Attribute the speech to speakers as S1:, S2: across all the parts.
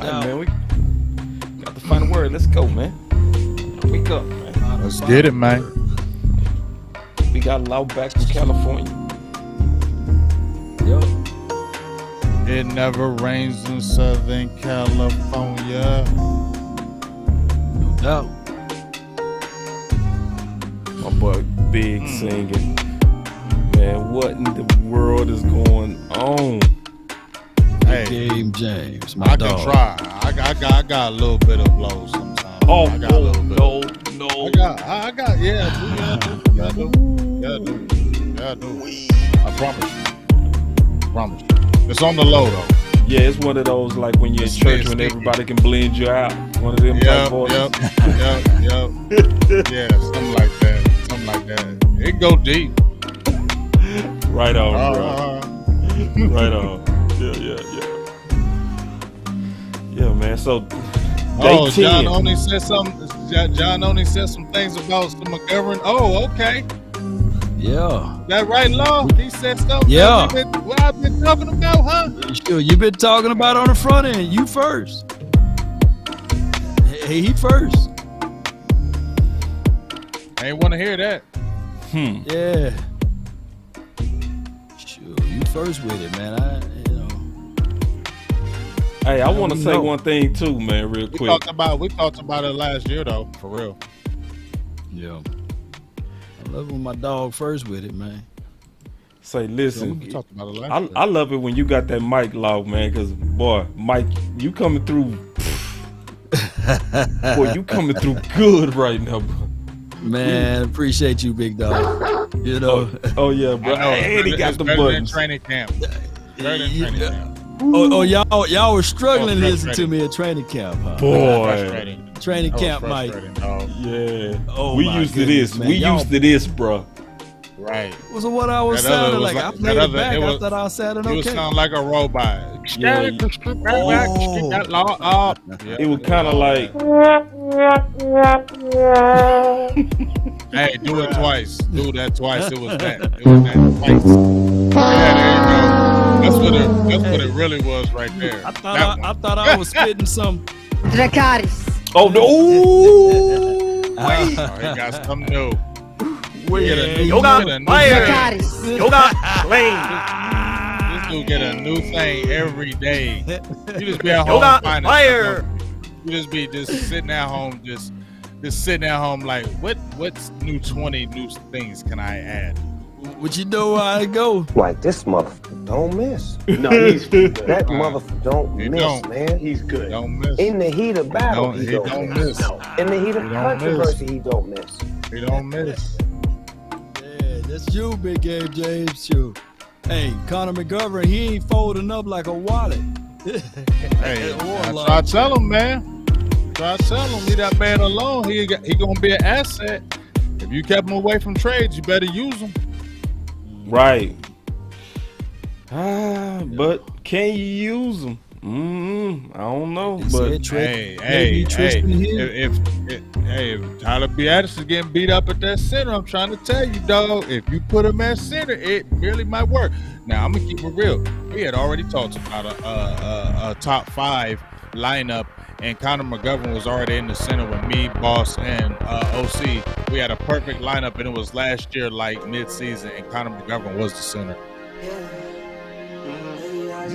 S1: doubt. Man, we got to find a word. Let's go, man. Wake up, man.
S2: Let's get it, man.
S1: We got Law back from California.
S3: Yo.
S2: It never rains in Southern California.
S3: No doubt.
S1: My boy Big singing. Man, what in the world is going on?
S2: Hey,
S3: Game James,
S2: I can try. I got a little bit of blows sometimes.
S1: Oh,
S2: I got a little bit.
S1: No.
S2: I got. Yeah, I do. I promise you. It's on the low though.
S1: Yeah, it's one of those like when you're in church when everybody can blend you out. One of them type voices.
S2: Yep. Yeah, something like that. It go deep.
S1: Right on, bro. Right on. Yeah, man. So, day 10.
S2: John only said some things about some McGovern. Oh, okay.
S3: Yeah.
S2: That right, Law? He said something.
S3: Yeah.
S2: What I've been talking about, huh?
S3: Sure, you been talking about on the front end. You first. Hey, he first.
S2: I ain't want to hear that.
S3: Yeah. Sure, you first with it, man.
S1: Hey, I want to say one thing too, man, real quick.
S2: We talked about it last year, though, for real.
S3: Yeah. I love when my dog first with it, man.
S1: Say, listen,
S2: we talked about it last year.
S1: I love it when you got that mic, Law, man, because, boy, Mike, you coming through. Boy, you coming through good right now, bro.
S3: Man, appreciate you, big dog. You know.
S1: Oh yeah, bro. And he got the buttons.
S2: Training camp. Training camp.
S3: Oh, y'all were struggling to listen to me at training camp, huh?
S1: Boy.
S3: Training camp, Mike.
S1: Yeah.
S3: Oh,
S1: we used to this. Man. We used to this, bro.
S2: Right.
S3: Was what I was sounding like. I played it back. I thought I was sounding okay.
S2: You sound like a robot.
S1: Yeah.
S2: That law up.
S1: It was kind of like.
S2: Hey, do it twice. Do that twice. It was that twice. Yeah, there you go. That's what it really was right there.
S3: I thought I was spitting some.
S4: Dracarys.
S1: Oh no!
S2: He got something new.
S4: Yoga
S2: fire.
S4: Yoga
S2: flame. This dude get a new thing every day. You just be at home finding fire. You just sitting at home, just sitting at home like, what's new 20 new things can I add?
S3: But you know how I go.
S5: Like this motherfucker don't miss. No, he's good. That motherfucker don't miss, man.
S4: He's good.
S2: Don't miss.
S5: In the heat of battle,
S2: he don't miss.
S5: In the heat of controversy, he don't miss.
S2: He don't miss.
S3: Yeah, that's you, Big Game James. Sure. Hey, Conor McGovern, he ain't folding up like a wallet.
S2: Hey, I tell him, man. Try to tell him, leave that man alone. He gonna be an asset. If you kept him away from trades, you better use him.
S1: Right. But can you use them? I don't know. But
S2: if Tyler Biadasz is getting beat up at that center, I'm trying to tell you, dog. If you put him at center, it really might work. Now I'm gonna keep it real. We had already talked about a top 5 lineup, and Conor McGovern was already in the center with me, Boss, and OC. We had a perfect lineup, and it was last year, like mid-season, and Conor McGovern was the center.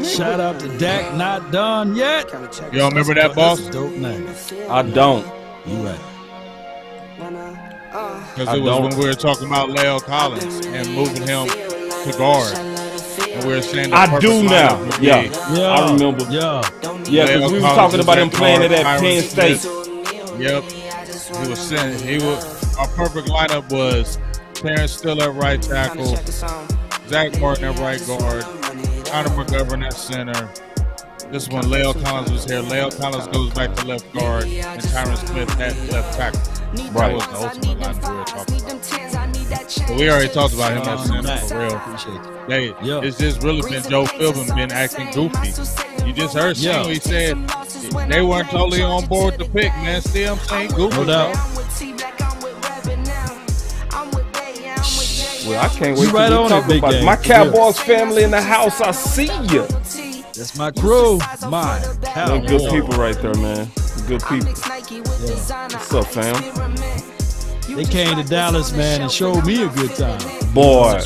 S3: Shout out to Dak, not done yet.
S2: You don't remember that, Boss?
S3: Dope name.
S1: I don't.
S3: You right.
S2: Because it was when we were talking about Leo Collins and moving him to guard. And we were saying
S1: I do now. Yeah, I remember.
S3: Yeah,
S1: because we were talking about him playing it at Penn State.
S2: Yep. He was saying our perfect lineup was Terrence Steele at right tackle, Zach Martin at right guard, Conor McGovern at center. This one, Leo Collins was here. Leo Collins goes back to left guard, and Tyron Smith at left tackle. That was the ultimate lineup we were talking about. But we already talked about him at center for real. It's just really been Joe Philbin been acting goofy. You just heard Shingo, he said they weren't totally on board with the pick, man. See what I'm saying? Goofy.
S3: No doubt.
S1: Well, I can't wait to talk about my Cowboys family in the house. I see you.
S3: That's my crew. My
S1: Them good people right there, man. Good people. What's up, fam?
S3: They came to Dallas, man, and showed me a good time.
S1: Boy,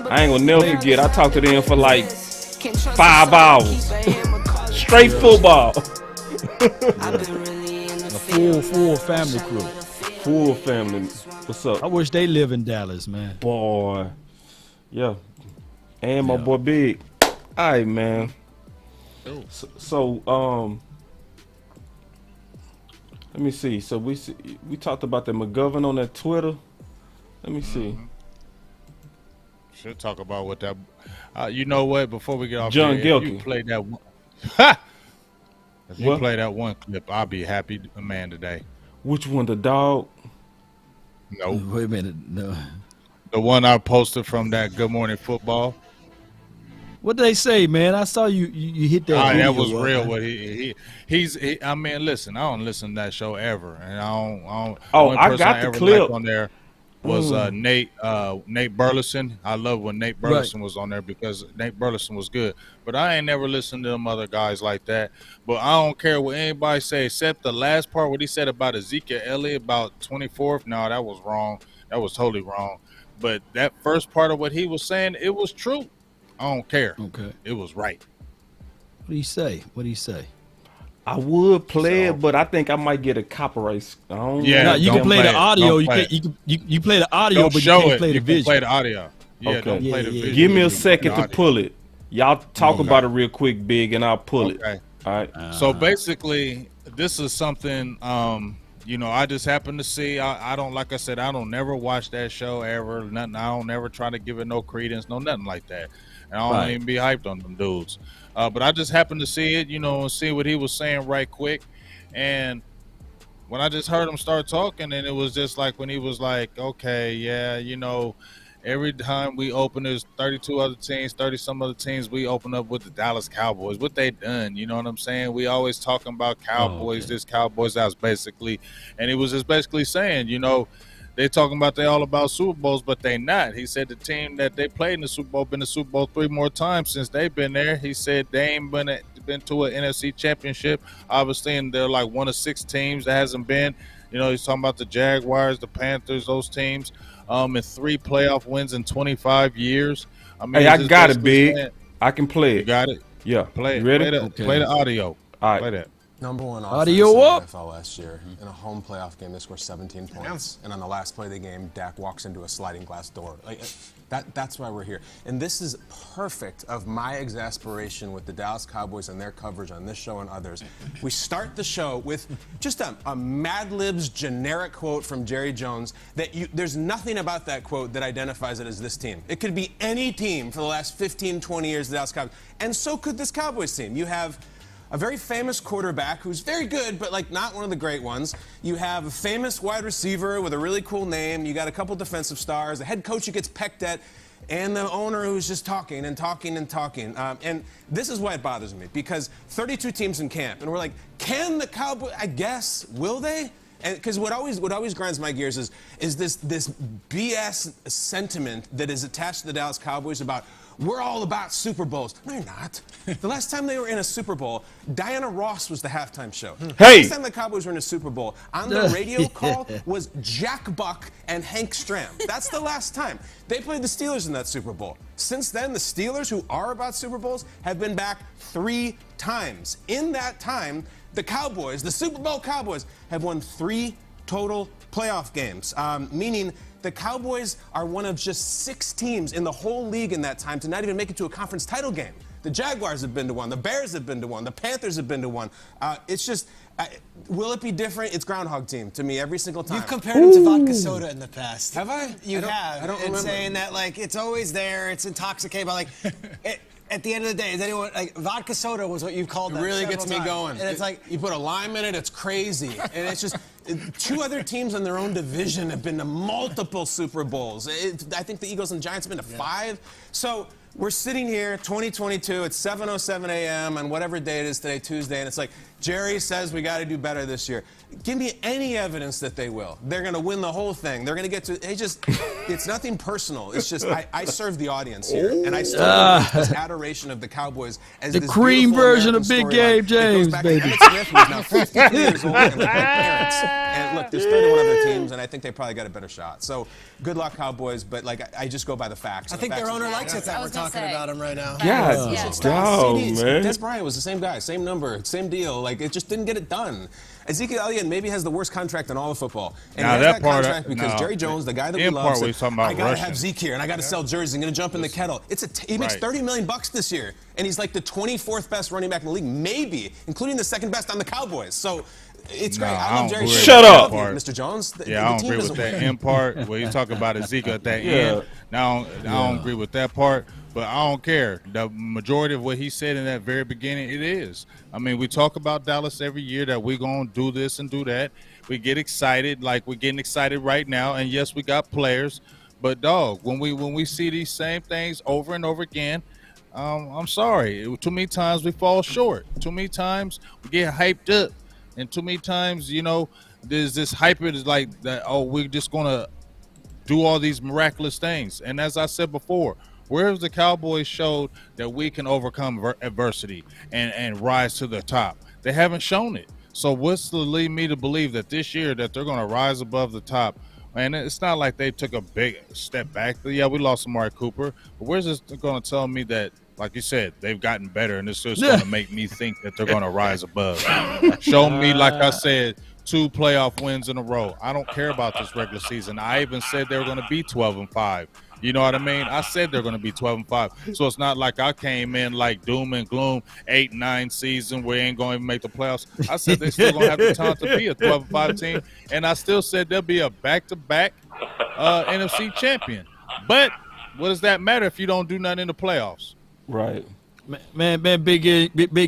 S1: I ain't gonna never forget. I talked to them for like 5 hours. Straight football.
S3: A full family crew.
S1: Full family. What's up?
S3: I wish they live in Dallas, man.
S1: Boy. Yeah. And my boy Big. All right, man. So, let me see. So we talked about the McGovern on that Twitter. Let me see.
S2: Should talk about what that. You know what? Before we get off,
S1: John
S2: here, if
S1: Gilkey.
S2: you play that one. If you
S1: What?
S2: play that one clip, I'll be happy man today.
S1: Which one? The dog?
S2: No,
S3: Wait a minute. No.
S2: the one I posted from that Good Morning Football.
S3: What they say, man? I saw you hit that. Video
S2: That was
S3: up,
S2: real.
S3: man.
S2: What he's. I mean, listen. I don't listen to that show ever, and I don't.
S1: Oh,
S2: only
S1: I
S2: person
S1: got the
S2: ever
S1: clip.
S2: liked on there was Nate Burleson. I love when Nate Burleson was on there because Nate Burleson was good. But I ain't never listened to them other guys like that. But I don't care what anybody say except the last part what he said about Ezekiel Elliott about 24th. No, that was wrong. That was totally wrong. But that first part of what he was saying, it was true. I don't care.
S3: Okay.
S2: It was right.
S3: What do you say? What do you say?
S1: I would play it, but I think I might get a copyright. I don't
S2: Yeah,
S1: know.
S3: No, you
S2: don't
S3: can play
S2: play
S3: the
S2: it.
S3: audio.
S2: Don't
S3: You
S2: play
S3: can you play the audio,
S2: Don't
S3: but
S2: show
S3: you can't
S2: it.
S3: play the
S2: You can
S3: visual.
S2: play the audio. Yeah,
S1: Okay.
S2: don't play the
S3: Yeah, yeah.
S2: video.
S1: Give me
S2: You
S1: a
S2: can
S1: second
S2: play
S1: to
S2: the audio.
S1: pull it. Y'all talk
S2: Okay.
S1: about it real quick, Big, and I'll pull it.
S2: Okay.
S1: All right.
S2: So basically, this is something, I just happened to see. I don't, like I said, I don't never watch that show ever. Nothing. I don't never try to give it no credence, no nothing like that. And I don't even be hyped on them dudes. But I just happened to see it, and see what he was saying right quick. And when I just heard him start talking, and it was just like when he was like, okay, yeah, every time we open, there's 32 other teams, 30 some other teams, we open up with the Dallas Cowboys. What they done, you know what I'm saying? We always talking about Cowboys, this Cowboys, that's basically. And he was just basically saying, they talking about they all about Super Bowls, but they not. He said the team that they played in the Super Bowl been to Super Bowl 3 more times since they've been there. He said they ain't been to an NFC championship. Obviously, and they're like one of 6 teams that hasn't been. He's talking about the Jaguars, the Panthers, those teams. And 3 playoff wins in 25 years. I mean,
S1: Hey, I got it, Big.
S2: saying,
S1: I can play
S2: you
S1: it.
S2: got it?
S1: Yeah.
S2: Play
S1: You
S2: it.
S1: ready?
S2: Play the audio.
S1: All right.
S2: Play that.
S6: Number one
S3: Audio
S6: offense in
S3: up.
S6: the NFL last year. In a home playoff game, they scored 17 points. And on the last play of the game, Dak walks into a sliding glass door. That's why we're here. And this is perfect of my exasperation with the Dallas Cowboys and their coverage on this show and others. We start the show with just a Mad Libs generic quote from Jerry Jones that there's nothing about that quote that identifies it as this team. It could be any team for the last 15, 20 years, the Dallas Cowboys. And so could this Cowboys team. You have a very famous quarterback who's very good, but not one of the great ones. You have a famous wide receiver with a really cool name. You got a couple defensive stars, a head coach who gets pecked at, and the owner who's just talking and talking and talking. And this is why it bothers me, because 32 teams in camp, and we're like, can the Cowboys, I guess, will they? And because what always grinds my gears is this BS sentiment that is attached to the Dallas Cowboys about we're all about Super Bowls. No, you're not. The last time they were in a Super Bowl, Diana Ross was the halftime show.
S1: Hey!
S6: The last time the Cowboys were in a Super Bowl, on the radio call was Jack Buck and Hank Stram. That's the last time. They played the Steelers in that Super Bowl. Since then, the Steelers, who are about Super Bowls, have been back 3 times. In that time, the Cowboys, the Super Bowl Cowboys, have won 3 total playoff games, meaning the Cowboys are one of just 6 teams in the whole league in that time to not even make it to a conference title game. The Jaguars have been to one. The Bears have been to one. The Panthers have been to one. It's just, will it be different? It's Groundhog Team to me every single time.
S7: You've compared him to vodka soda in the past.
S6: Have I?
S7: You have.
S6: I don't
S7: and
S6: remember.
S7: saying that, it's always there, it's intoxicating, but, at the end of the day, is anyone, vodka soda was what you've called
S6: It
S7: that
S6: really gets me
S7: several
S6: going.
S7: times. And it's like,
S6: you put a lime in it, it's crazy. And it's just 2 other teams in their own division have been to multiple Super Bowls. I think the Eagles and Giants have been to 5. So we're sitting here, 2022, it's 7:07 a.m. on whatever day it is today, Tuesday, and it's like, Jerry says we got to do better this year. Give me any evidence that they will. They're going to win the whole thing. They're going to get to. It's nothing personal. It's just I serve the audience here, and I still this adoration of the Cowboys as
S3: the
S6: this
S3: cream version of Big Game James, baby.
S6: Emmett Smith, who's now 52 years old, and with my parents. And look, there's 31 other teams, and I think they probably got a better shot. So good luck, Cowboys. But I just go by the facts.
S7: I think their owner likes it that we're talking about him right now.
S1: Yeah, man.
S6: Des Bryant was the same guy, same number, same deal. Like it just didn't get it done. Ezekiel Elliott maybe has the worst contract in all of football. And
S2: now
S6: he has
S2: that part,
S6: contract because Jerry Jones, the guy that we love, said, I got to have Zeke here, and I got to sell jerseys. I'm going to jump in the kettle. He makes $30 million this year, and he's like the 24th best running back in the league, maybe, including the second best on the Cowboys. So it's great. I love Jerry.
S1: Shut up,
S6: Mr. Jones.
S2: Yeah, I don't agree with that end part where you talk about Ezekiel at that end. Now, I don't agree with that part. But I don't care. The majority of what he said in that very beginning, it is. I mean, we talk about Dallas every year that we're going to do this and do that. We get excited like we're getting excited right now. And, yes, we got players. But, dog, when we see these same things over and over again, I'm sorry. Too many times we fall short. Too many times we get hyped up. And too many times, there's this hype is like that, we're just going to do all these miraculous things. And as I said before, where's the Cowboys showed that we can overcome adversity and rise to the top? They haven't shown it. So what's to lead me to believe that this year that they're going to rise above the top? And it's not like they took a big step back. Yeah, we lost Amari Cooper. But where's this going to tell me that, like you said, they've gotten better and it's just going to make me think that they're going to rise above? Show me, like I said, 2 playoff wins in a row. I don't care about this regular season. I even said they were going to be 12-5. You know what I mean? I said they're going to be 12-5. So it's not like I came in like doom and gloom, 8-9 season, we ain't going to even make the playoffs. I said they still going to have the talent to be a 12-5 team. And I still said they'll be a back-to-back NFC champion. But what does that matter if you don't do nothing in the playoffs?
S1: Right.
S3: Man, big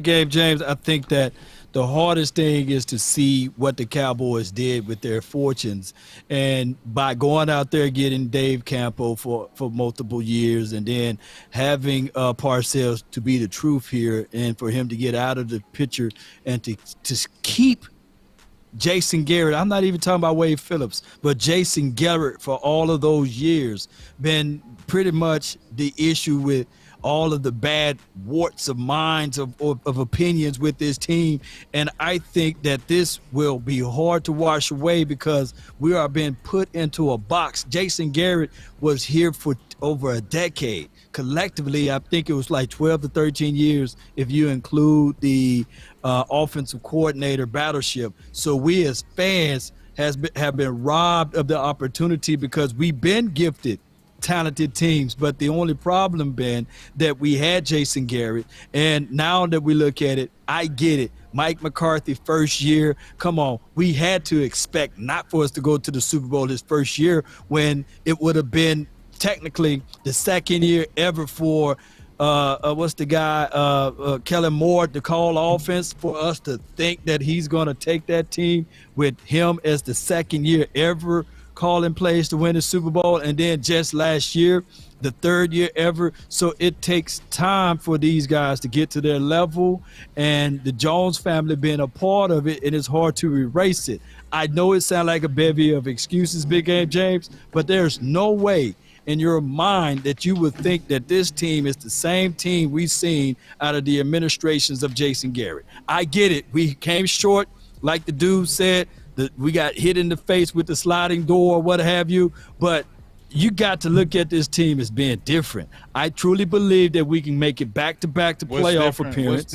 S3: game, James. I think that the hardest thing is to see what the Cowboys did with their fortunes. And by going out there getting Dave Campo for multiple years and then having Parcells to be the truth here and for him to get out of the picture and to keep Jason Garrett. I'm not even talking about Wade Phillips, but Jason Garrett for all of those years been pretty much the issue with all of the bad warts of minds of opinions with this team. And I think that this will be hard to wash away because we are being put into a box. Jason Garrett was here for over a decade. Collectively, I think it was like 12 to 13 years if you include the offensive coordinator battleship. So we as fans have been robbed of the opportunity because we've been gifted talented teams, but the only problem been that we had Jason Garrett, and now that we look at it, I get it. Mike McCarthy first year, come on, we had to expect not for us to go to the Super Bowl his first year when it would have been technically the second year ever for what's the guy, Kellen Moore to call offense, for us to think that he's going to take that team with him as the second year ever calling plays to win the Super Bowl, and then just last year, the third year ever. So it takes time for these guys to get to their level, and the Jones family being a part of it, and it's hard to erase it. I know it sounds like a bevy of excuses, Big Game James, but there's no way in your mind that you would think that this team is the same team we've seen out of the administrations of Jason Garrett. I get it. We came short, like the dude said. We got hit in the face with the sliding door, what have you, but you got to look at this team as being different. I truly believe that we can make it back-to-back to playoff appearance.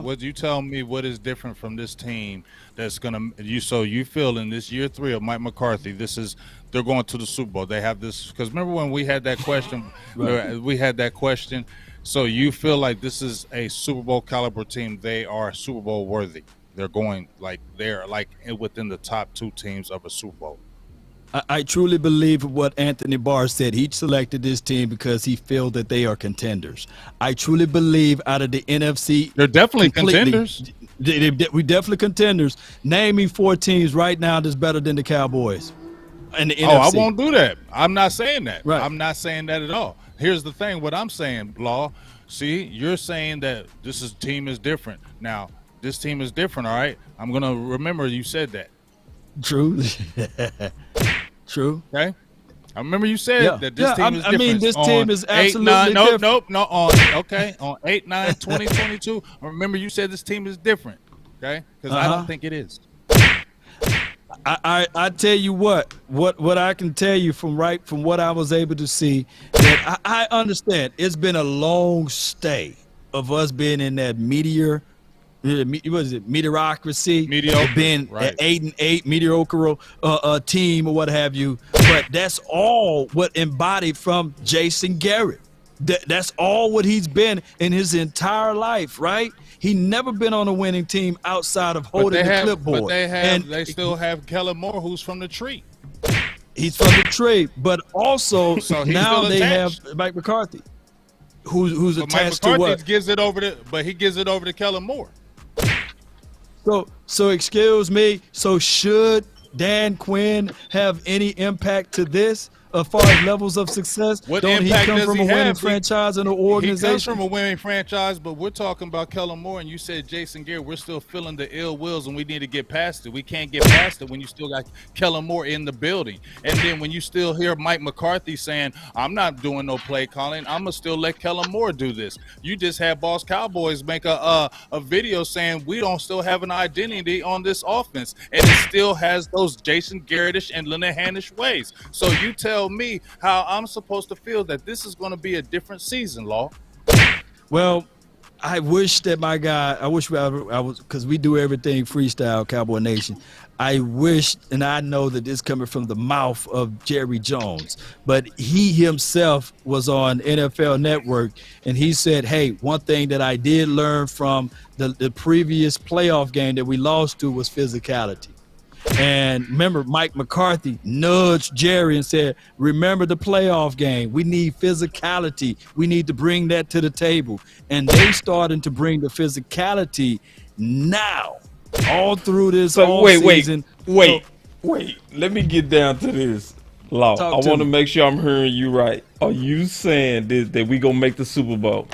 S2: Would you tell me what is different from this team that's going to – so you feel in this year 3 of Mike McCarthy, they're going to the Super Bowl. They have this – because remember when we had that question, we had that question. So you feel like this is a Super Bowl caliber team. They are Super Bowl worthy. They're going they're within the top 2 teams of a Super Bowl.
S3: I truly believe what Anthony Barr said. He selected this team because he feels that they are contenders. I truly believe out of the NFC,
S2: they're definitely contenders.
S3: We definitely contenders. Name me 4 teams right now that's better than the Cowboys and the NFC.
S2: I won't do that. I'm not saying that.
S3: Right.
S2: I'm not saying that at all. Here's the thing. What I'm saying, Law. See, you're saying that this team is different now. this team is different. All right, I'm gonna remember you said that.
S3: True. True.
S2: Okay. I remember you said that this team is different.
S3: I mean, this team is absolutely
S2: 8, 9,
S3: different.
S2: No. On 8/9/2022. I remember you said this team is different. Okay, because I don't think it is.
S3: I tell you what I can tell you from what I was able to see, that I understand it's been a long stay of us being in that meteorocracy, being
S2: right.
S3: 8-8 mediocre team or what have you. But that's all what embodied from Jason Garrett. That's all what he's been in his entire life, right? He never been on a winning team outside of holding the clipboard.
S2: But they still have Kellen Moore, who's from the tree.
S3: He's from the tree, but also now they have Mike McCarthy, who's attached to what?
S2: He gives it over to Kellen Moore.
S3: So excuse me. So should Dan Quinn have any impact to this as far as levels of success? Don't he come from a winning franchise and an organization?
S2: He comes from a winning franchise, but we're talking about Kellen Moore, and you said Jason Garrett. We're still feeling the ill wills, and we need to get past it. We can't get past it when you still got Kellen Moore in the building. And then when you still hear Mike McCarthy saying, I'm not doing no play calling, I'm going to still let Kellen Moore do this. You just had Boss Cowboys make a video saying we don't still have an identity on this offense, and it still has those Jason Garrettish and Linehan-ish ways. So you tell me how I'm supposed to feel that this is going to be a different season, Law.
S3: Well, I wish that my guy, I was, because we do everything freestyle, Cowboy Nation. I wish, and I know that this coming from the mouth of Jerry Jones, but he himself was on NFL Network, and he said, hey, one thing that I did learn from the previous playoff game that we lost to was physicality. And remember, Mike McCarthy nudged Jerry and said, remember the playoff game. We need physicality. We need to bring that to the table. And they starting to bring the physicality now, all through this season.
S1: Wait. Let me get down to this, Law. I want to make sure I'm hearing you right. Are you saying that we going to make the Super Bowl?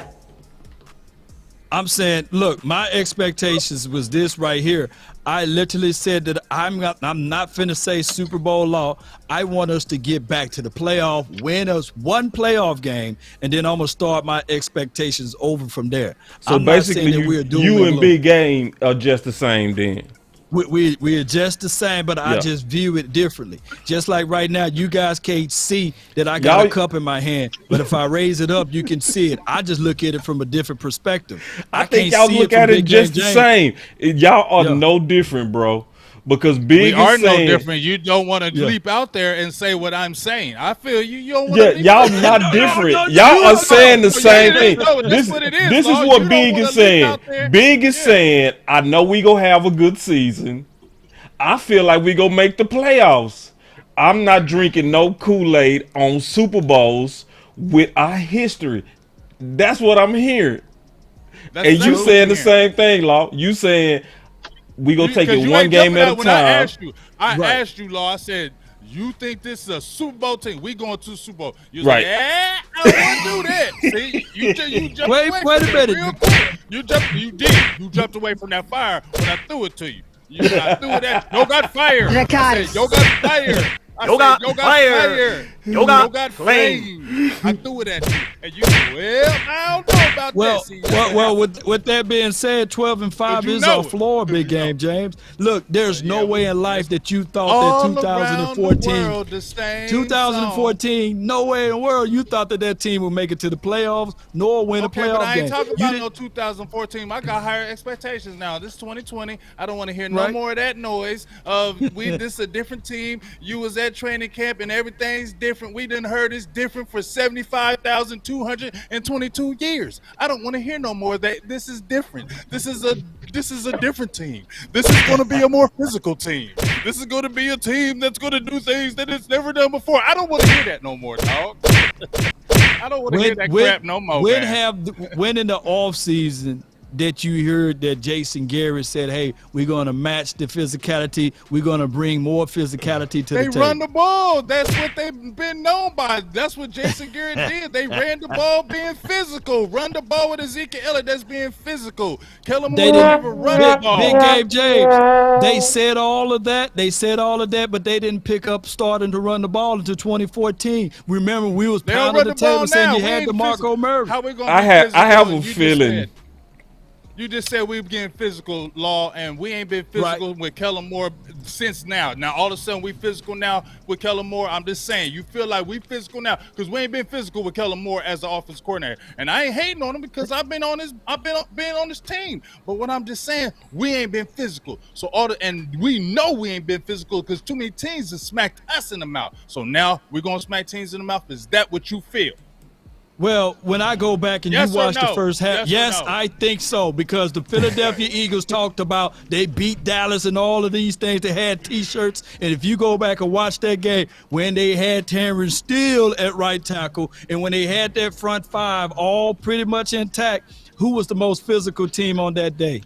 S3: I'm saying, look, my expectations was this right here. I literally said that I'm not finna say Super Bowl, Law. I want us to get back to the playoff, win us one playoff game, and then I'm gonna start my expectations over from there.
S1: So
S3: I'm
S1: basically, you and Big Game are just the same then.
S3: We are just the same, but I just view it differently. Just like right now, you guys can't see that I got a cup in my hand, but if I raise it up, you can see it. I just look at it from a different perspective.
S1: I think y'all look at it just the same. Y'all are no different, bro. Because Big
S2: we are
S1: is saying,
S2: no different. You don't want to leap out there and say what I'm saying. I feel you. You don't want to.
S1: Y'all not different. Y'all are saying the same thing. This is what Big is saying. Big is saying, I know we gonna have a good season. I feel like we gonna make the playoffs. I'm not drinking no Kool-Aid on Super Bowls with our history. That's what I'm hearing. And you saying the same thing, Law. You saying we gonna take it one game at a time.
S2: I asked you, Law. I said, you think this is a Super Bowl team? We going to the Super Bowl. You
S1: right?
S2: I don't want to do that. See, you jumped
S3: wait a minute.
S2: Real quick. You jumped away from that fire when I threw it to you. I threw it at Yo got fire. I said, Yo got fire. Yo got fire. Yo got flame. I threw it at you. And you said, well, I don't know about that.
S3: Well, with that being said, 12-5 is our floor, Big Game, James. Look, there's no way in life that you thought that 2014, no way in the world you thought that team would make it to the playoffs nor win a playoff game.
S2: But I ain't talking about no 2014. I got higher expectations now. This is 2020. I don't want to hear no more of that noise. This is a different team. You was at training camp and everything's different. We done heard it's different for 75,222 years. I don't want to hear no more of that. This is different. This is a different team. This is going to be a more physical team. This is going to be a team that's going to do things that it's never done before. I don't want to hear that no more, dog. I don't want to hear that crap no more.
S3: When in the off season that you heard that Jason Garrett said, hey, we're going to match the physicality. We're going to bring more physicality to the table.
S2: They run the ball. That's what they've been known by. That's what Jason Garrett did. They ran the ball being physical. Run the ball with Ezekiel Elliott. That's being physical. Kellen Moore didn't even run the ball.
S3: Big Game James, they said all of that. But they didn't pick up starting to run the ball until 2014. Remember, we was pounding the table saying you had DeMarco Murray.
S2: How we gonna
S1: I have a feeling.
S2: You just said we were getting physical, Law, and we ain't been physical with Kellen Moore since now. Now, all of a sudden, we physical now with Kellen Moore. I'm just saying, you feel like we physical now because we ain't been physical with Kellen Moore as the offense coordinator. And I ain't hating on him because I've been on this team. But what I'm just saying, we ain't been physical. So and we know we ain't been physical because too many teams have smacked us in the mouth. So now we're gonna smack teams in the mouth. Is that what you feel?
S3: Well, when I go back and you watch the first half, yes, I think so, because the Philadelphia Eagles talked about they beat Dallas and all of these things. They had T-shirts, and if you go back and watch that game, when they had Terrence Steele at right tackle and when they had that front five all pretty much intact, who was the most physical team on that day?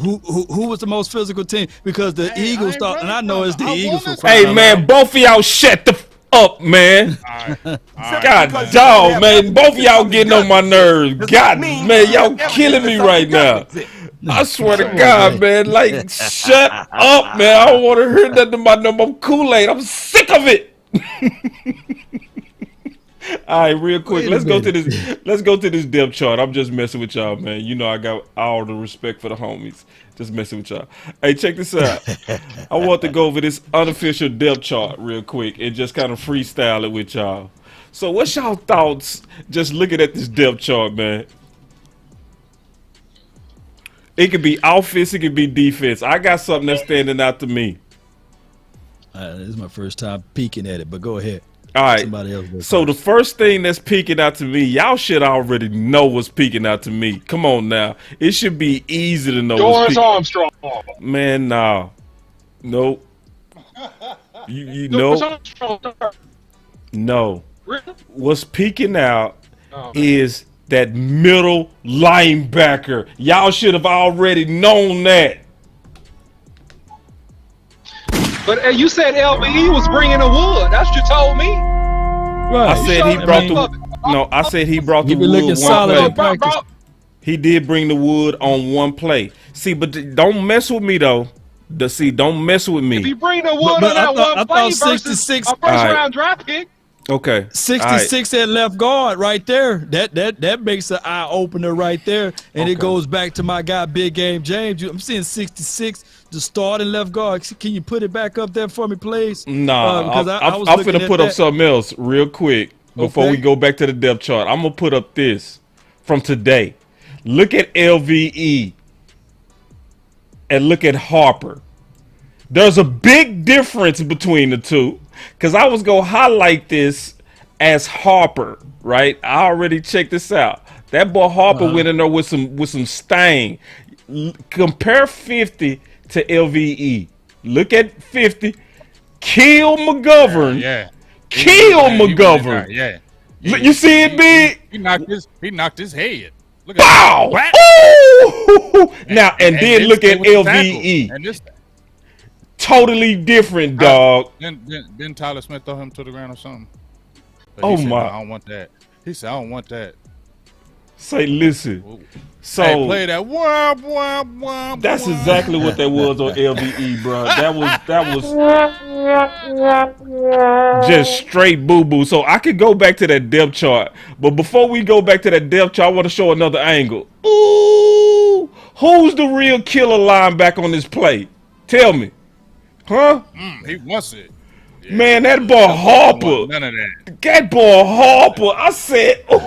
S3: Who was the most physical team? Because the Eagles thought, and I know it's the Eagles.
S1: Hey, man, both of y'all shut the up, man.
S2: All right.
S1: God, dog, man. Both of y'all getting on my nerves. God, man, y'all killing me right now. I swear to God, man. Like, shut up, man. I don't want to hear nothing about no more Kool-Aid. I'm sick of it. All right, real quick. Let's go to this depth chart. I'm just messing with y'all, man. You know I got all the respect for the homies. Just messing with y'all. Hey, check this out. I want to go over this unofficial depth chart real quick and just kind of freestyle it with y'all. So what's y'all thoughts just looking at this depth chart, man? It could be offense, it could be defense. I got something that's standing out to me.
S3: This is my first time peeking at it, but go ahead.
S1: All right. So the first thing that's peeking out to me, y'all should already know what's peeking out to me. Come on now. It should be easy to know.
S8: Dorrance Armstrong.
S1: Man, nah. Nope. You know. No. What's peeking out is that middle linebacker. Y'all should have already known that.
S8: But you said LVE was bringing the wood. That's what you told me.
S1: Right. I said he brought the. No, I said he brought the wood one play. He did bring the wood on one play. See, but don't mess with me though. Don't mess with me.
S8: If he bring the wood on that one play versus a first round draft pick.
S1: Okay.
S3: 66 at left guard right there. That makes an eye opener right there. And it goes back to my guy, Big Game James. I'm seeing 66, the starting left guard. Can you put it back up there for me, please?
S1: Nah, I'm finna put up something else real quick before we go back to the depth chart. I'm gonna put up this from today. Look at LVE and look at Harper. There's a big difference between the two. Because I was going to highlight this as Harper, right? I already checked this out. That boy Harper went in there with some stain. Compare 50 to LVE. Look at 50. Kill McGovern. Kill McGovern. You see it, Big?
S2: He knocked his head. Look
S1: at that. Now, and then look at LVE. Totally different, dog.
S2: Didn't Tyler Smith throw him to the ground or something?
S1: Oh
S2: said,
S1: my!
S2: No, I don't want that. He said, "I don't want that."
S1: Say, listen. So
S2: hey, play that. Wah, wah, wah,
S1: that's exactly what that was on LVE, bro. That was just straight boo boo. So I could go back to that depth chart, but before we go back to that depth chart, I want to show another angle. Ooh, who's the real killer linebacker on this play? Tell me. Huh?
S2: He wants it. Yeah,
S1: man, that boy Harper.
S2: None of that.
S1: That boy Harper. I said, ooh.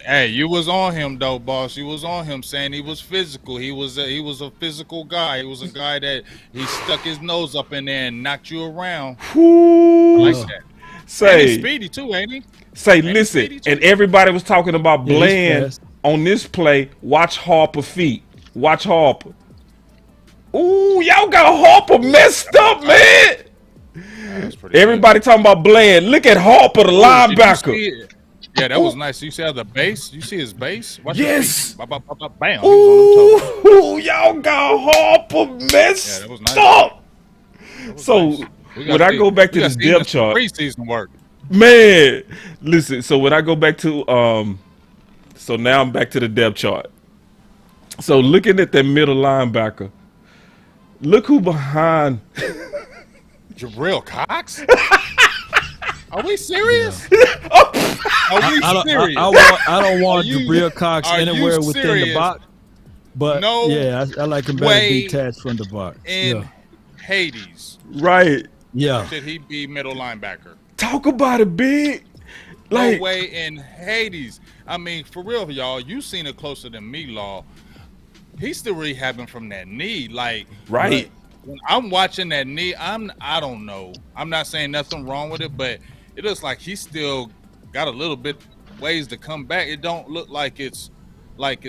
S2: Hey, you was on him though, boss. You was on him saying he was physical. He was a physical guy. He was a guy that he stuck his nose up in there and knocked you around.
S1: Ooh.
S2: Like that.
S1: Say,
S2: and he's speedy too, ain't he?
S1: Say, listen, and everybody was talking about Bland on this play. Watch Harper feet. Watch Harper. Ooh, y'all got Harper messed up, man. Everybody talking about Bland. Look at Harper, the linebacker.
S2: Yeah, that was nice. You see how the base? You see his base? Watch
S1: Yes.
S2: his feet. Bam. He was on them toes.
S1: Ooh, y'all got Harper
S2: Yeah,
S1: messed
S2: that was nice.
S1: up.
S2: That was
S1: So
S2: nice.
S1: when I go back to this depth chart,
S2: preseason work.
S1: man, listen. So when I go back to so now I'm back to the depth chart. So looking at that middle linebacker, look who behind.
S2: Jabril Cox. Are we serious? Are we serious?
S3: I don't want Jabril Cox anywhere within the box. But
S2: no,
S3: yeah, I like him better detached from the box.
S2: In Hades,
S1: right?
S3: Yeah.
S2: Should he be middle linebacker?
S1: Talk about it, big.
S2: Like, no way in Hades. I mean, for real, y'all. You seen it closer than me, Law. He's still rehabbing from that knee. Like,
S1: right.
S2: When I'm watching that knee, I don't know. I'm not saying nothing wrong with it, but it looks like he's still got a little bit ways to come back. It don't look like it's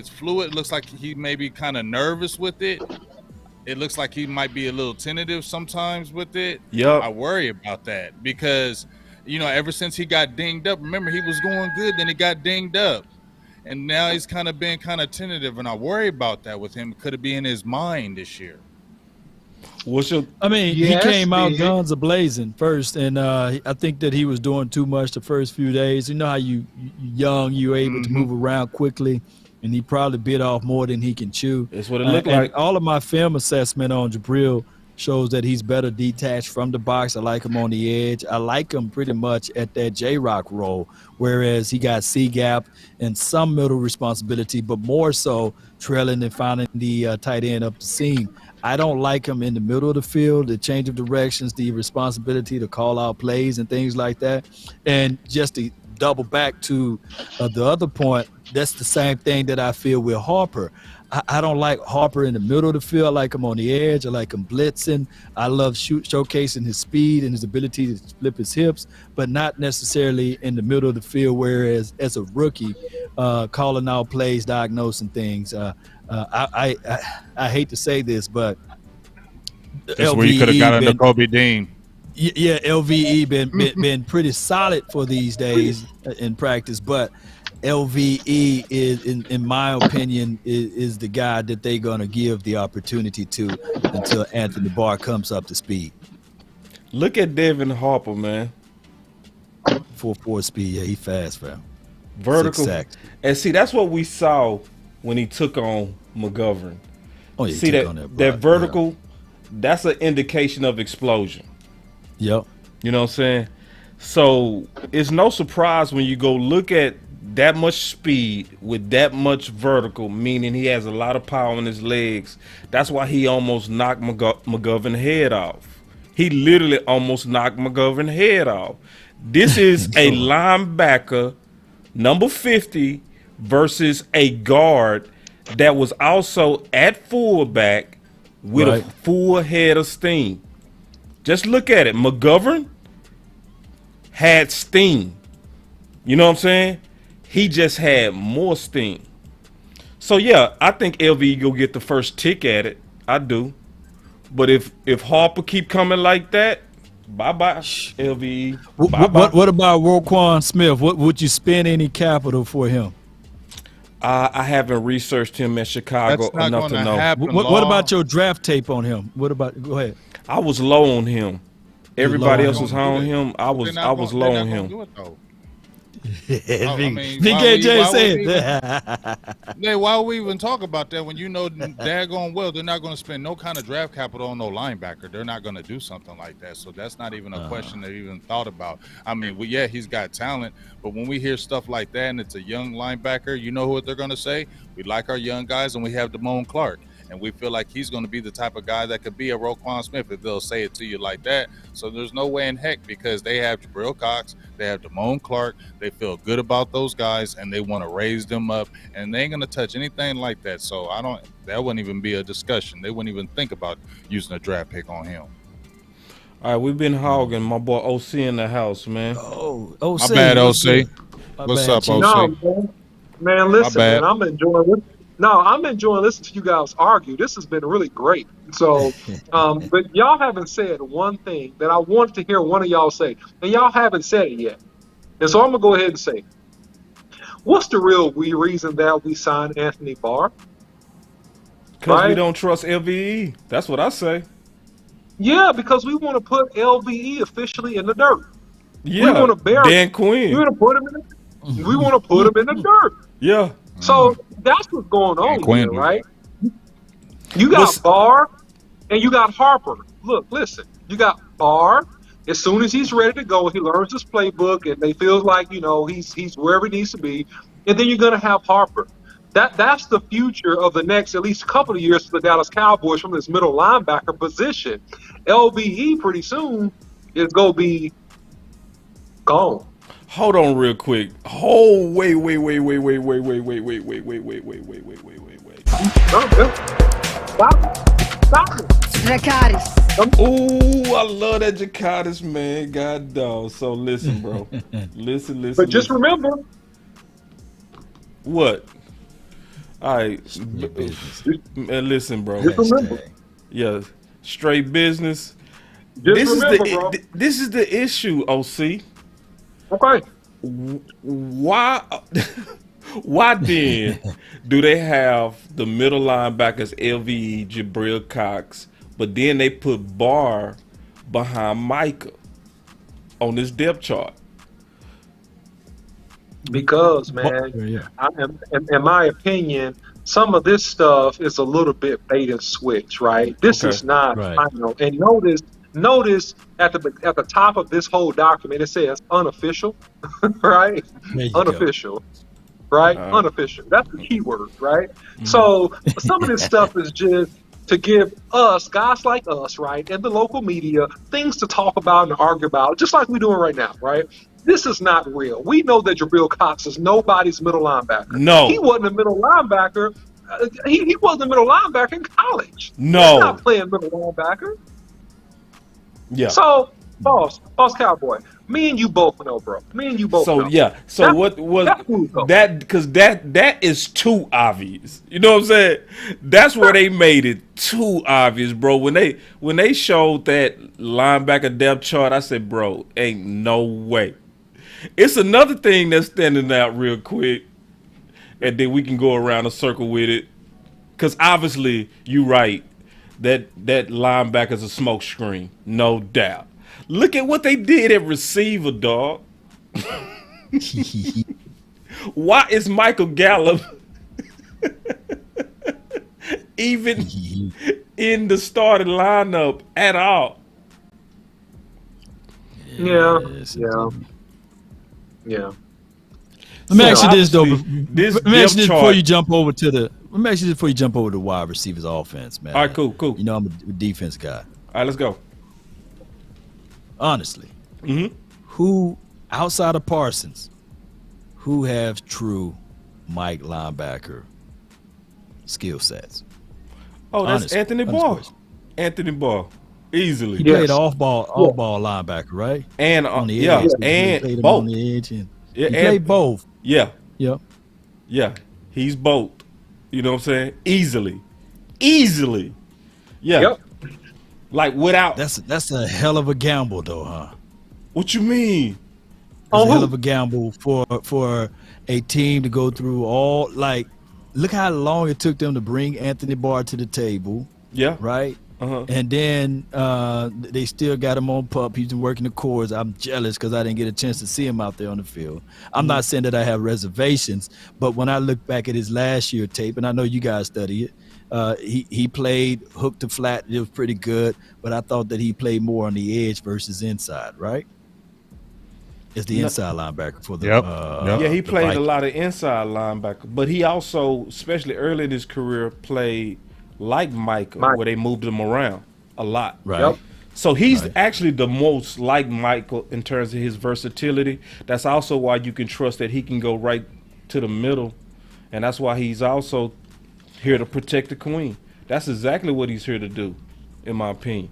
S2: fluid. It looks like he may be kind of nervous with it. It looks like he might be a little tentative sometimes with it.
S1: Yeah,
S2: I worry about that because, ever since he got dinged up, remember he was going good, then he got dinged up. And now he's kind of been kind of tentative, and I worry about that with him. Could it be in his mind this year?
S3: He came out guns a-blazing first, and I think that he was doing too much the first few days. You know how you're able to move around quickly, and he probably bit off more than he can chew.
S1: That's what it looked like.
S3: All of my film assessment on Jabril shows that he's better detached from the box. I like him on the edge. I like him pretty much at that J-Rock role, whereas he got C-gap and some middle responsibility, but more so trailing and finding the tight end up the seam. I don't like him in the middle of the field, the change of directions, the responsibility to call out plays and things like that. And just to double back to the other point, that's the same thing that I feel with Harper. I don't like Harper in the middle of the field. I like him on the edge. I like him blitzing. I love showcasing his speed and his ability to flip his hips, but not necessarily in the middle of the field, whereas as a rookie, calling out plays, diagnosing things. I hate to say this, but
S2: that's where you could have got under Kobe Dean.
S3: Yeah, LVE been pretty solid for these days in practice, but LVE is, in my opinion, is the guy that they're gonna give the opportunity to until Anthony Barr comes up to speed.
S1: Look at Devin Harper, man.
S3: 4.4 speed, yeah, he fast, fam.
S1: Vertical, and see that's what we saw when he took on McGovern.
S3: Oh, yeah,
S1: see that vertical, that's an indication of explosion.
S3: Yep.
S1: You know what I'm saying? So it's no surprise when you go look at that much speed with that much vertical, meaning he has a lot of power in his legs. That's why he almost knocked McGovern's head off. He literally almost knocked McGovern's head off. This is a linebacker, number 50, versus a guard that was also at fullback with a full head of steam. Just look at it. McGovern had steam. You know what I'm saying? He just had more steam. So yeah, I think LVE go get the first tick at it. I do. But if Harper keep coming like that, bye-bye, LVE.
S3: What about Roquan Smith? Would you spend any capital for him?
S1: I haven't researched him at Chicago enough to know.
S3: What about your draft tape on him? Go ahead.
S1: I was low on him. Everybody else was high on him. I was low on him.
S3: VKJ said.
S2: Yeah, why would we even talk about that when you know daggone well they're not going to spend no kind of draft capital on no linebacker? They're not going to do something like that. So that's not even a question they even thought about. I mean, yeah, he's got talent, but when we hear stuff like that and it's a young linebacker, you know what they're going to say? We like our young guys and we have Damone Clark. And we feel like he's going to be the type of guy that could be a Roquan Smith if they'll say it to you like that. So there's no way in heck because they have Jabril Cox, they have Damone Clark, they feel good about those guys, and they want to raise them up, and they ain't going to touch anything like that. So that wouldn't even be a discussion. They wouldn't even think about using a draft pick on him.
S1: All right, we've been hogging. My boy OC in the house, man.
S3: Oh, OC.
S2: My bad, OC. What's up, OC?
S9: No, man, listen, man, I'm enjoying this. No, I'm enjoying listening to you guys argue. This has been really great. So, but y'all haven't said one thing that I wanted to hear one of y'all say, and y'all haven't said it yet. And so I'm gonna go ahead and say, what's the real reason that we signed Anthony Barr?
S1: Because we don't trust LVE. That's what I say.
S9: Yeah, because we want to put LVE officially in the dirt.
S1: Yeah,
S9: we want to bury
S1: Dan Quinn.
S9: We want to put him in the dirt.
S1: Yeah.
S9: So that's what's going on here, right? You got Barr and you got Harper. Look, listen, you got Barr. As soon as he's ready to go, he learns his playbook, and they feel like he's wherever he needs to be. And then you're going to have Harper. That's the future of the next at least couple of years for the Dallas Cowboys from this middle linebacker position. LVE pretty soon is going to be gone.
S1: Hold on real quick. Wait.
S9: Stop it.
S4: Dracarys.
S1: Ooh, I love that Jakarta's, man. God dog. So listen, bro. listen.
S9: But just remember.
S1: What? All right. Listen, bro.
S9: Just remember.
S1: Yeah. Straight business.
S9: Bro.
S1: This is the issue, OC.
S9: Okay.
S1: Why then do they have the middle linebackers LVE, Jabril Cox, but then they put Barr behind Micah on this depth chart?
S9: Because, man, in my opinion, some of this stuff is a little bit bait and switch, right? This is not final. And notice at the top of this whole document, it says unofficial, right? Unofficial, right? Unofficial. That's the key word, right? So some of this stuff is just to give us, guys like us, right, and the local media, things to talk about and argue about, just like we're doing right now, right? This is not real. We know that Jabril Cox is nobody's middle linebacker.
S1: No.
S9: He wasn't a middle linebacker. He wasn't a middle linebacker in college.
S1: No.
S9: He's not playing middle linebacker.
S1: Yeah.
S9: So, boss Cowboy, me and you both know, bro. Me and you both know.
S1: So what was that? Because that is too obvious. You know what I'm saying? That's where they made it too obvious, bro. When they showed that linebacker depth chart, I said, bro, ain't no way. It's another thing that's standing out real quick, and then we can go around a circle with it. Because obviously, you're right. That linebacker's a smoke screen, no doubt. Look at what they did at receiver, dog. Why is Michael Gallup even in the starting lineup at all?
S9: Yeah.
S3: Let me ask you this though. Let me ask you this before you jump over to the wide receivers offense, man.
S1: All right, cool.
S3: You know I'm a defense guy.
S1: All right, let's go.
S3: Honestly, who outside of Parsons, who have true Mike linebacker skill sets?
S1: Oh, that's Anthony Barr. Anthony Barr, easily.
S3: He played off ball linebacker, right?
S1: And
S3: on the edge,
S1: and
S3: both.
S1: On
S3: the edge, and he played both.
S1: Yeah.
S3: Yep.
S1: Yeah. He's both. You know what I'm saying? Easily. Yeah.
S9: Yep.
S1: Like without.
S3: That's a hell of a gamble, though, huh?
S1: What you mean?
S3: It's a hell of a gamble for a team to go through all, like, look how long it took them to bring Anthony Barr to the table.
S1: Yeah.
S3: Right? And then they still got him on PUP. He's been working the cores. I'm jealous because I didn't get a chance to see him out there on the field. I'm not saying that I have reservations, but when I look back at his last year tape, and I know you guys study it, he played hook to flat. It was pretty good, but I thought that he played more on the edge versus inside, right? It's the inside linebacker for the
S1: yeah, he played a lot of inside linebacker, but he also, especially early in his career, played like Micah, where they moved him around a lot.
S3: Right. Yep.
S1: So he's actually the most like Michael in terms of his versatility. That's also why you can trust that he can go right to the middle, and that's why he's also here to protect the queen. That's exactly what he's here to do, in my opinion.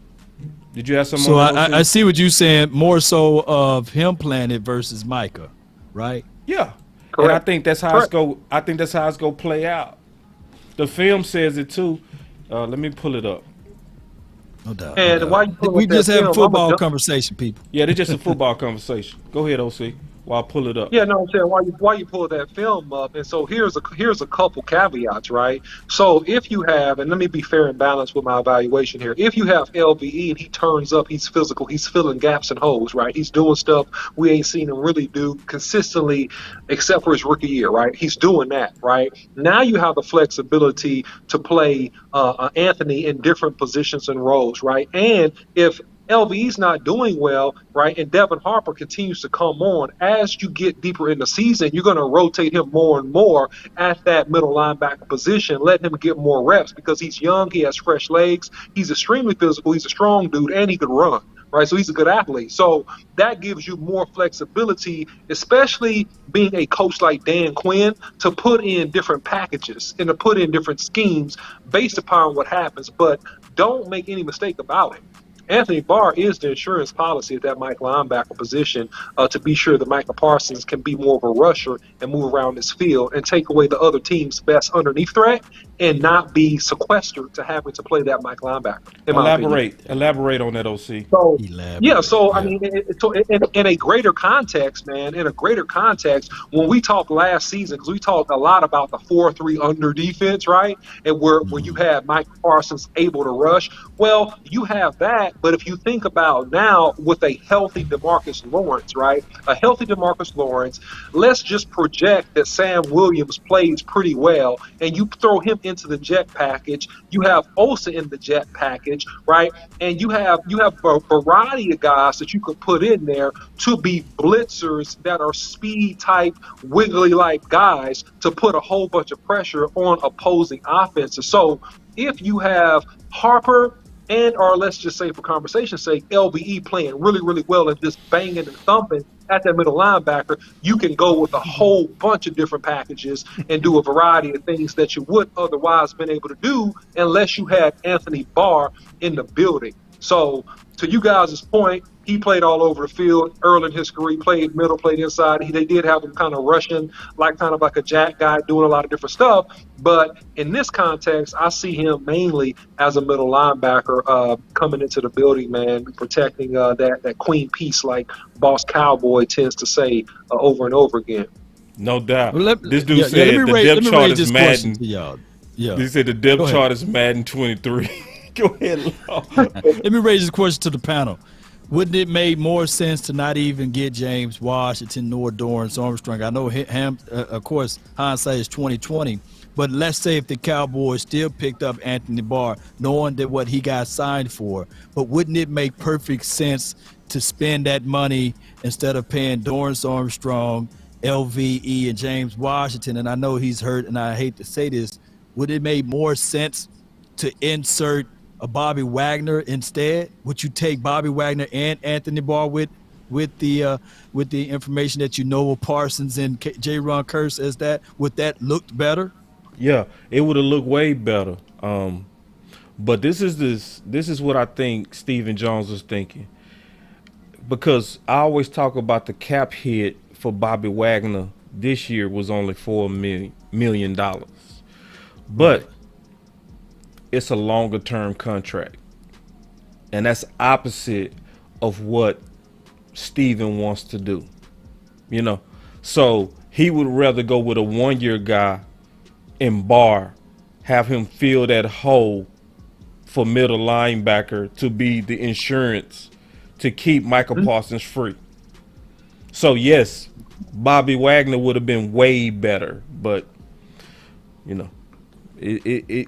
S1: Did you have some?
S3: So I see what you're saying. More so of him playing it versus Micah, right?
S1: Yeah. Correct. And I think that's how it's go. I think that's how it's gonna play out. The film says it too. Let me pull it up.
S3: No doubt.
S9: And why
S3: we just have a football conversation, people.
S1: Yeah, they're just a football conversation. Go ahead, OC. While I pull it up.
S9: Yeah, no, I'm saying why you pull that film up, and so here's a couple caveats, right? So if you have, and let me be fair and balanced with my evaluation here. If you have LVE and he turns up, he's physical, he's filling gaps and holes, right? He's doing stuff we ain't seen him really do consistently, except for his rookie year, right? He's doing that, right? Now you have the flexibility to play Anthony in different positions and roles, right? And if LVE's not doing well, right, and Devin Harper continues to come on, as you get deeper in the season, you're going to rotate him more and more at that middle linebacker position, let him get more reps because he's young, he has fresh legs, he's extremely physical, he's a strong dude, and he can run, right? So he's a good athlete. So that gives you more flexibility, especially being a coach like Dan Quinn, to put in different packages and to put in different schemes based upon what happens. But don't make any mistake about it. Anthony Barr is the insurance policy at that Mike linebacker position to be sure that Micah Parsons can be more of a rusher and move around this field and take away the other team's best underneath threat and not be sequestered to having to play that Mike linebacker.
S1: Elaborate on that, OC.
S9: So, I mean, in a greater context, man, when we talked last season, because we talked a lot about the 4-3 under defense, right? And where you had Mike Parsons able to rush. Well, you have that, but if you think about now with a healthy DeMarcus Lawrence, right? A healthy DeMarcus Lawrence, let's just project that Sam Williams plays pretty well, and you throw him into the jet package. You have Osa in the jet package, right? And you have a variety of guys that you could put in there to be blitzers that are speed type, wiggly like guys to put a whole bunch of pressure on opposing offenses. So if you have Harper or let's just say for conversation's sake, LVE playing really, really well and just banging and thumping at that middle linebacker, you can go with a whole bunch of different packages and do a variety of things that you would otherwise been able to do unless you had Anthony Barr in the building. So to you guys' point, he played all over the field early in his career. He played middle, played inside. They did have him kind of rushing, kind of like a jack guy, doing a lot of different stuff. But in this context, I see him mainly as a middle linebacker coming into the building, man, protecting that queen piece like Boss Cowboy tends to say over and over again.
S1: No doubt. This dude said the depth chart is Madden. He said the depth chart is Madden 23. Go ahead,
S3: Let me raise this question to the panel. Wouldn't it make more sense to not even get James Washington nor Dorrance Armstrong? I know of course, hindsight is 20/20, but let's say if the Cowboys still picked up Anthony Barr, knowing that what he got signed for, but wouldn't it make perfect sense to spend that money instead of paying Dorrance Armstrong, LVE, and James Washington? And I know he's hurt, and I hate to say this, would it make more sense to insert a Bobby Wagner instead? Would you take Bobby Wagner and Anthony Barr with the information that you know of Parsons and J-Ron Kearse as that? Would that look better?
S1: Yeah, it would have looked way better. But this is what I think Stephen Jones was thinking, because I always talk about the cap hit for Bobby Wagner this year was only $4 million, but it's a longer term contract, and that's opposite of what Steven wants to do, so he would rather go with a 1-year guy and Barr, have him fill that hole for middle linebacker to be the insurance to keep Michael Parsons free. So yes, Bobby Wagner would have been way better, but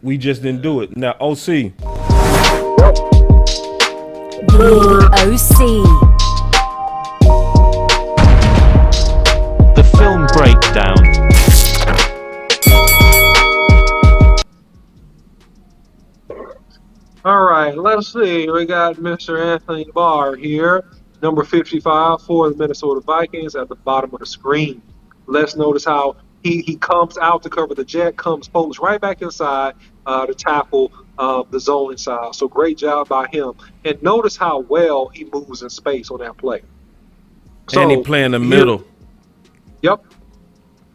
S1: we just didn't do it. Now, OC.
S10: The OC. The film breakdown.
S9: All right, let's see. We got Mr. Anthony Barr here, number 55 for the Minnesota Vikings at the bottom of the screen. Let's notice how he comes out to cover the jet, pulls right back inside to tackle the zone inside. So great job by him. And notice how well he moves in space on that play. So
S1: and he play in the middle.
S9: Yep.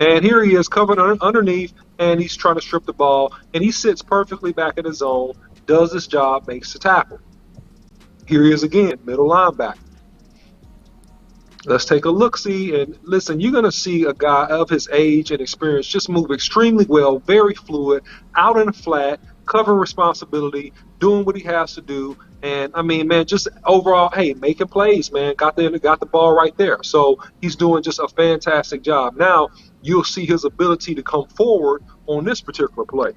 S9: And here he is covered underneath, and he's trying to strip the ball. And he sits perfectly back in the zone, does his job, makes the tackle. Here he is again, middle linebacker. Let's take a look-see, and listen, you're going to see a guy of his age and experience just move extremely well, very fluid, out in the flat, cover responsibility, doing what he has to do. And, I mean, man, just overall, hey, making plays, man, got the ball right there. So he's doing just a fantastic job. Now, you'll see his ability to come forward on this particular play.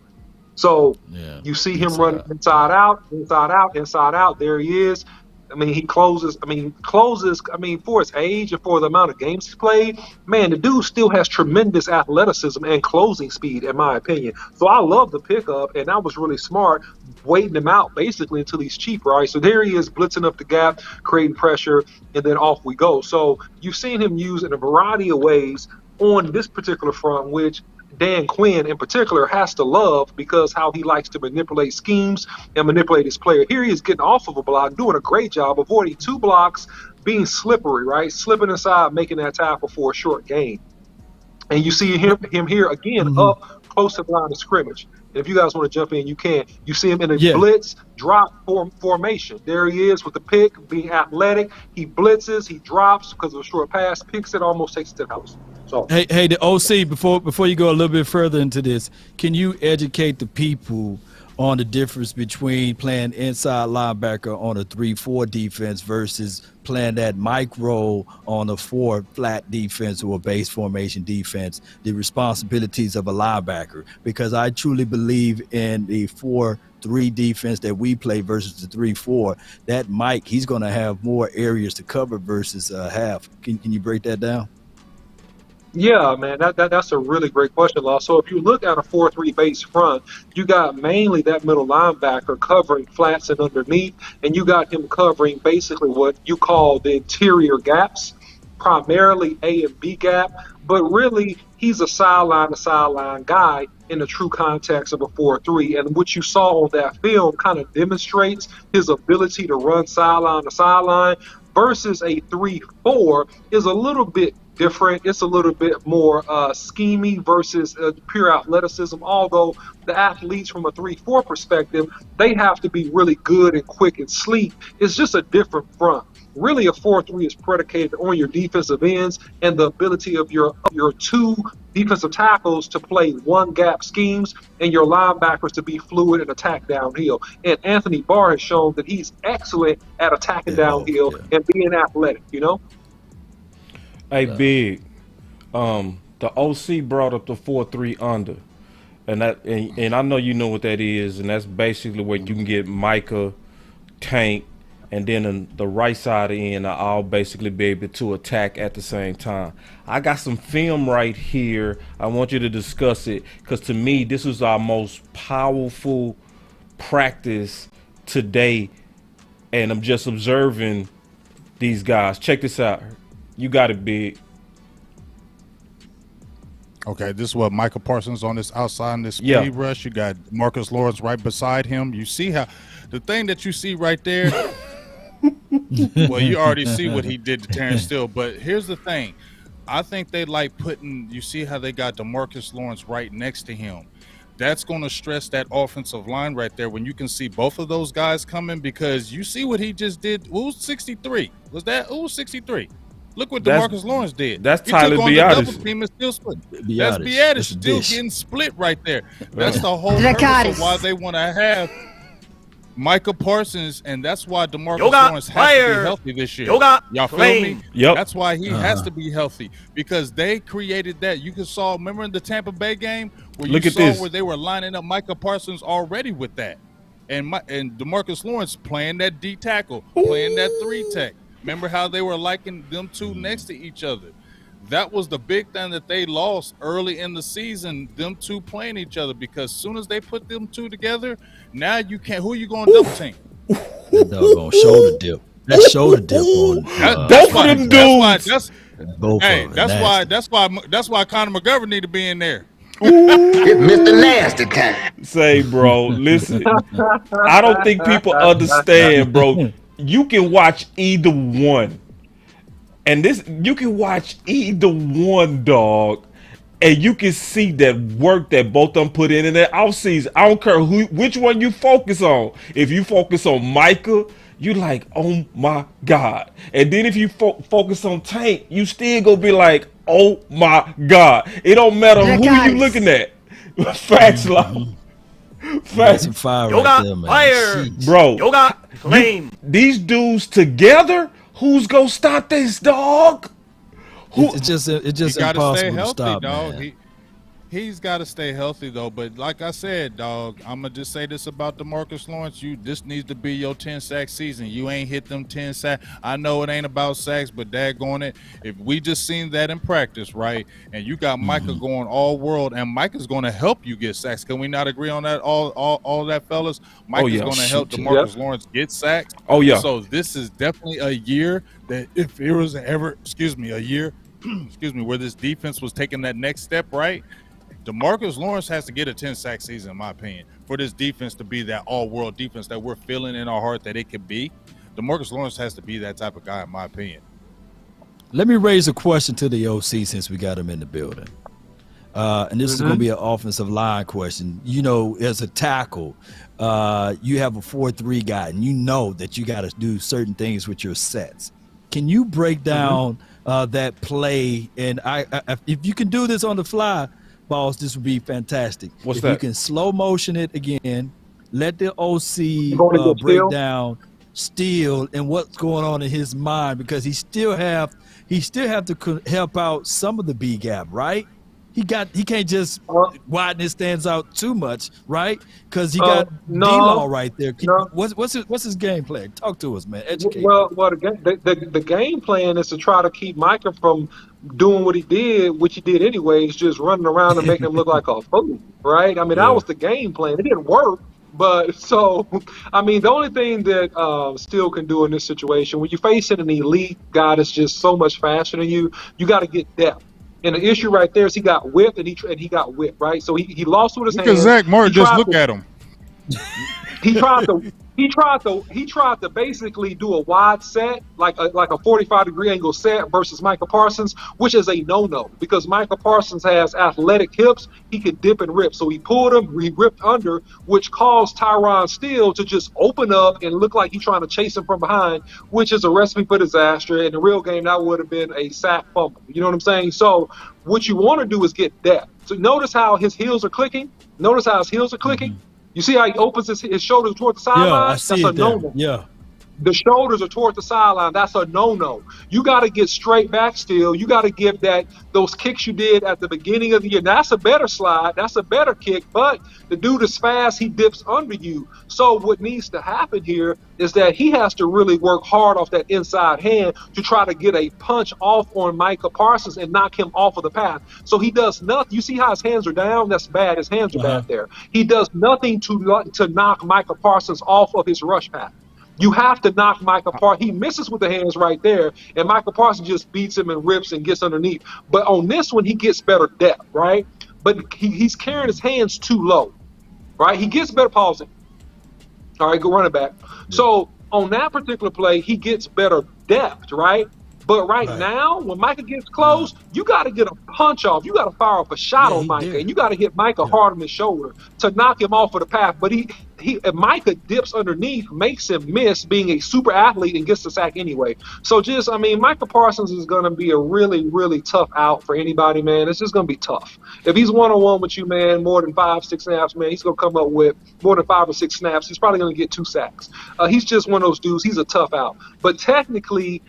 S9: So you see him running inside out, inside out, inside out. There he is. I mean, he closes. For his age and for the amount of games he's played, man, the dude still has tremendous athleticism and closing speed, in my opinion. So I love the pickup, and that was really smart, waiting him out basically until he's cheap, right? So there he is, blitzing up the gap, creating pressure, and then off we go. So you've seen him use in a variety of ways on this particular front, which Dan Quinn in particular has to love because how he likes to manipulate schemes and manipulate his player. Here he is getting off of a block, doing a great job, avoiding 2 blocks, being slippery, right? Slipping inside, making that tackle for a short gain. And you see him here again up close to the line of scrimmage. And if you guys want to jump in, you can. You see him in a blitz drop formation. There he is with the pick, being athletic. He blitzes, he drops because of a short pass, picks it, almost takes it to the house. So
S3: hey, the OC, before you go a little bit further into this, can you educate the people on the difference between playing inside linebacker on a 3-4 defense versus playing that Mike role on a 4 flat defense or a base formation defense, the responsibilities of a linebacker? Because I truly believe in the 4-3 defense that we play versus the 3-4, that Mike, he's going to have more areas to cover versus half. Can you break that down?
S9: Yeah, man, that's a really great question, Law. So if you look at a 4-3 base front, you got mainly that middle linebacker covering flats and underneath, and you got him covering basically what you call the interior gaps, primarily A and B gap, but really he's a sideline to sideline guy in the true context of a 4-3. And what you saw on that film kind of demonstrates his ability to run sideline to sideline versus a 3-4 is a little bit different. It's a little bit more schemy versus pure athleticism, although the athletes from a 3-4 perspective, they have to be really good and quick and sleek. It's just a different front. Really, a 4-3 is predicated on your defensive ends and the ability of your 2 defensive tackles to play one gap schemes and your linebackers to be fluid and attack downhill. And Anthony Barr has shown that he's excellent at attacking downhill and being athletic, you know?
S1: Hey, Big, the OC brought up the 4-3 under, and I know you know what that is, and that's basically where you can get Micah, Tank, and then on the right side of the end, I'll basically be able to attack at the same time. I got some film right here. I want you to discuss it because to me, this was our most powerful practice today, and I'm just observing these guys. Check this out. You got it, Big.
S2: Okay, this is what Michael Parsons on this outside in this speed rush. You got Marcus Lawrence right beside him. You see how the thing that you see right there. Well, you already see what he did to Terrence Steele, but here's the thing. I think they like putting. You see how they got DeMarcus Lawrence right next to him. That's going to stress that offensive line right there when you can see both of those guys coming because you see what he just did. Who's 63? Was that who's 63? Look what DeMarcus Lawrence did.
S1: That's Tyler Biadasz.
S2: That's Biadasz still getting split right there. That's the whole purpose of why they want to have Micah Parsons, and that's why DeMarcus Lawrence has to be healthy this year. Y'all feel me?
S1: Yep.
S2: That's why he has to be healthy because they created that. You saw, remember in the Tampa Bay game where you saw where they were lining up Micah Parsons already with that, and DeMarcus Lawrence playing that D tackle, playing that 3-tech. Remember how they were liking them two next to each other? That was the big thing that they lost early in the season, them two playing each other, because as soon as they put them two together, now you can't. Who are you going to double team?
S3: That doggone shoulder dip. That shoulder dip on
S1: both of them dudes.
S2: That's why Conor McGovern need to be in there.
S5: It's Mr. Nasty time.
S1: Say, bro, listen. I don't think people understand, bro. You can watch either one. And you can watch either one, dog, and you can see that work that both of them put in that offseason. I don't care which one you focus on. If you focus on Micah, you like, oh my God. And then if you focus on Tank, you still gonna be like, oh my God. It don't matter who you looking at. Facts, love.
S3: That's some fire right there, man.
S11: Fire,
S1: bro.
S11: Yoga flame.
S1: These dudes together, who's gonna stop this dog?
S3: It's just impossible
S2: stay healthy,
S3: to stop,
S2: dog.
S3: man.
S2: He's got to stay healthy, though. But like I said, dog, I'm going to just say this about DeMarcus Lawrence. This needs to be your 10-sack season. You ain't hit them 10 sacks. I know it ain't about sacks, but daggone it. If we just seen that in practice, right, and you got Micah going all world, and Micah's going to help you get sacks. Can we not agree on that, all that, fellas? Micah's going to help DeMarcus Lawrence get sacks.
S1: Oh, yeah.
S2: So this is definitely a year that if it was ever, a year, where this defense was taking that next step, right, DeMarcus Lawrence has to get a 10-sack season, in my opinion, for this defense to be that all-world defense that we're feeling in our heart that it could be. DeMarcus Lawrence has to be that type of guy, in my opinion.
S3: Let me raise a question to the OC since we got him in the building. And this is going to be an offensive line question. You know, as a tackle, you have a 4-3 guy, and you know that you got to do certain things with your sets. Can you break down that play? And if you can do this on the fly, Boss, this would be fantastic.
S1: What's
S3: if
S1: that?
S3: You can slow motion it again, let the OC break down Steele and what's going on in his mind, because he still have to help out some of the B gap, right? He can't just widen his stands out too much, right? Because he got D-Law right there. What's his game plan? Talk to us, man. Educate.
S9: Well, the game plan is to try to keep Micah from doing what he did, which he did anyways, just running around and making him look like a fool, right? I mean, that was the game plan. It didn't work, but I mean, the only thing that Steele can do in this situation, when you're facing an elite guy that's just so much faster than you, you got to get depth. And the issue right there is he got whipped and he got whipped, right? So he lost with his hands.
S2: Look at Zach Martin, just look at him. He tried to basically do a wide set, like a 45-degree angle set versus Micah Parsons, which is a no-no because Micah Parsons has athletic hips. He can dip and rip. So he pulled him, he ripped under, which caused Tyron Steele to just open up and look like he's trying to chase him from behind, which is a recipe for disaster. In the real game, that would have been a sack fumble. You know what I'm saying? So what you want to do is get depth. So notice how his heels are clicking. You see how he opens his shoulders toward the sideline?
S3: Yeah, I see
S9: That's a no-no.
S3: Yeah.
S9: The shoulders are toward the sideline. That's a no-no. You got to get straight back still. You got to give those kicks you did at the beginning of the year. That's a better slide. That's a better kick. But the dude is fast. He dips under you. So what needs to happen here is that he has to really work hard off that inside hand to try to get a punch off on Micah Parsons and knock him off of the path. So he does nothing. You see how his hands are down? That's bad. His hands are bad there. He does nothing to knock Micah Parsons off of his rush path. You have to knock Micah Parsons. He misses with the hands right there, and Micah Parsons just beats him and rips and gets underneath. But on this one, he gets better depth, right? But he's carrying his hands too low, right? He gets better pausing. All right, go running back. Yeah. So on that particular play, he gets better depth, right? But right now, when Micah gets close, you got to get a punch off. You got to fire up a shot on Micah, and you got to hit Micah hard on the shoulder to knock him off of the path. But if Micah dips underneath, makes him miss being a super athlete and gets the sack anyway. So Micah Parsons is going to be a really, really tough out for anybody, man. It's just going to be tough. If he's one-on-one with you, man, more than 5-6 snaps, man, he's going to come up with more than 5 or 6 snaps. He's probably going to get 2 sacks. He's just one of those dudes. He's a tough out. But technically,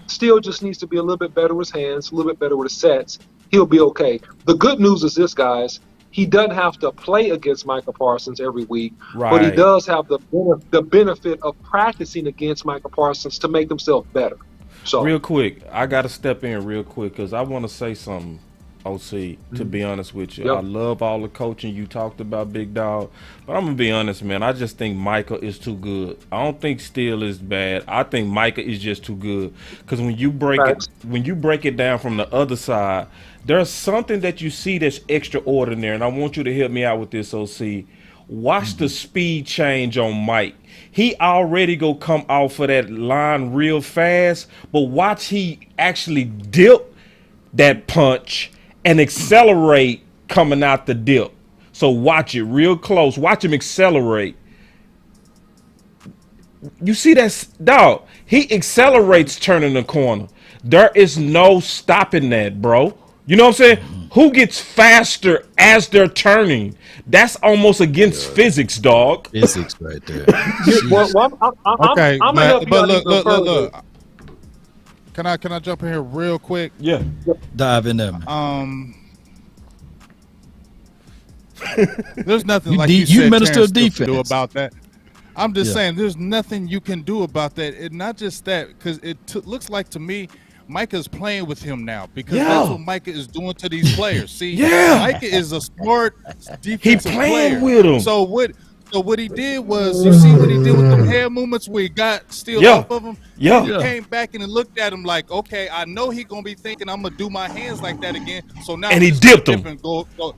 S9: Steele just needs to be a little bit better with his hands, a little bit better with his sets. He'll be okay. The good news is this, guys. He doesn't have to play against Micah Parsons every week, but he does have the benefit of practicing against Micah Parsons to make himself better. So,
S1: real quick, I got to step in real quick because I want to say something, OC, to be honest with you. Yep. I love all the coaching you talked about, Big Dog, but I'm going to be honest, man. I just think Micah is too good. I don't think Steele is bad. I think Micah is just too good because when you break it down from the other side, there's something that you see that's extraordinary, and I want you to help me out with this, OC. Watch the speed change on Mike. He already go come off of that line real fast, but watch he actually dip that punch and accelerate coming out the dip. So watch it real close. Watch him accelerate. You see that, dog? He accelerates turning the corner. There is no stopping that, bro. You know what I'm saying? Who gets faster as they're turning? That's almost against physics, dog.
S3: Physics right there.
S2: Okay,
S9: I'm gonna help you
S2: but
S9: out
S2: look. Can I jump in here real quick?
S1: Yeah.
S3: Dive in there, man.
S2: There's nothing like you said,
S3: minister of
S2: Terrence, to
S3: defense.
S2: do about that. I'm just saying, there's nothing you can do about that. And not just that, because it looks like to me, Micah's playing with him now because that's what Micah is doing to these players. See, Micah is a smart defensive player.
S1: With him.
S2: So what he did was, you see what he did with them head movements where he got still off of him? He came back and looked at him like, okay, I know he's going to be thinking I'm going to do my hands like that again. So now
S1: and he dipped him.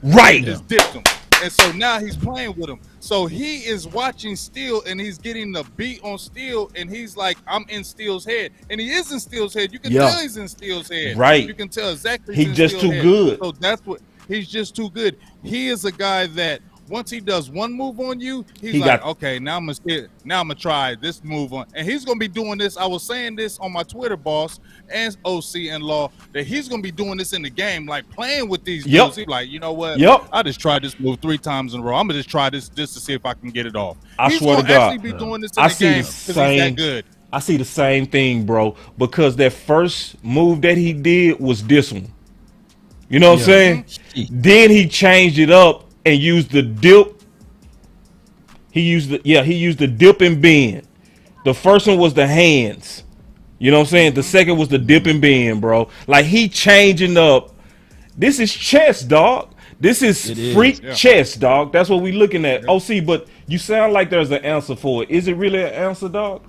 S2: Right. Just dipped him. And so now he's playing with him. So he is watching Steele and he's getting the beat on Steele and he's like, I'm in Steele's head. And he is in Steele's head. You can tell he's in Steele's head.
S1: Right.
S2: You can tell exactly
S1: he's just too good.
S2: So that's what he's just too good. He is a guy that once he does one move on you, he's like, okay, now I'm gonna try this move on. And he's gonna be doing this. I was saying this on my Twitter, boss, and OC and Law, that he's gonna be doing this in the game, like playing with these dudes. He's like, you know what? I just tried this move 3 times in a row. I'm gonna just try this just to see if I can get it off.
S1: I
S2: he's
S1: swear to God,
S2: actually be doing this in the game because he's that good.
S1: I see the same thing, bro, because that first move that he did was this one. You know what I'm saying? Then he changed it up and used the dip. He used the dip and bend. The first one was the hands. You know what I'm saying? The second was the dip and bend, bro. Like he changing up. This is chess, dog. This is freak chess, dog. That's what we looking at. OC, but you sound like there's an answer for it. Is it really an answer, dog?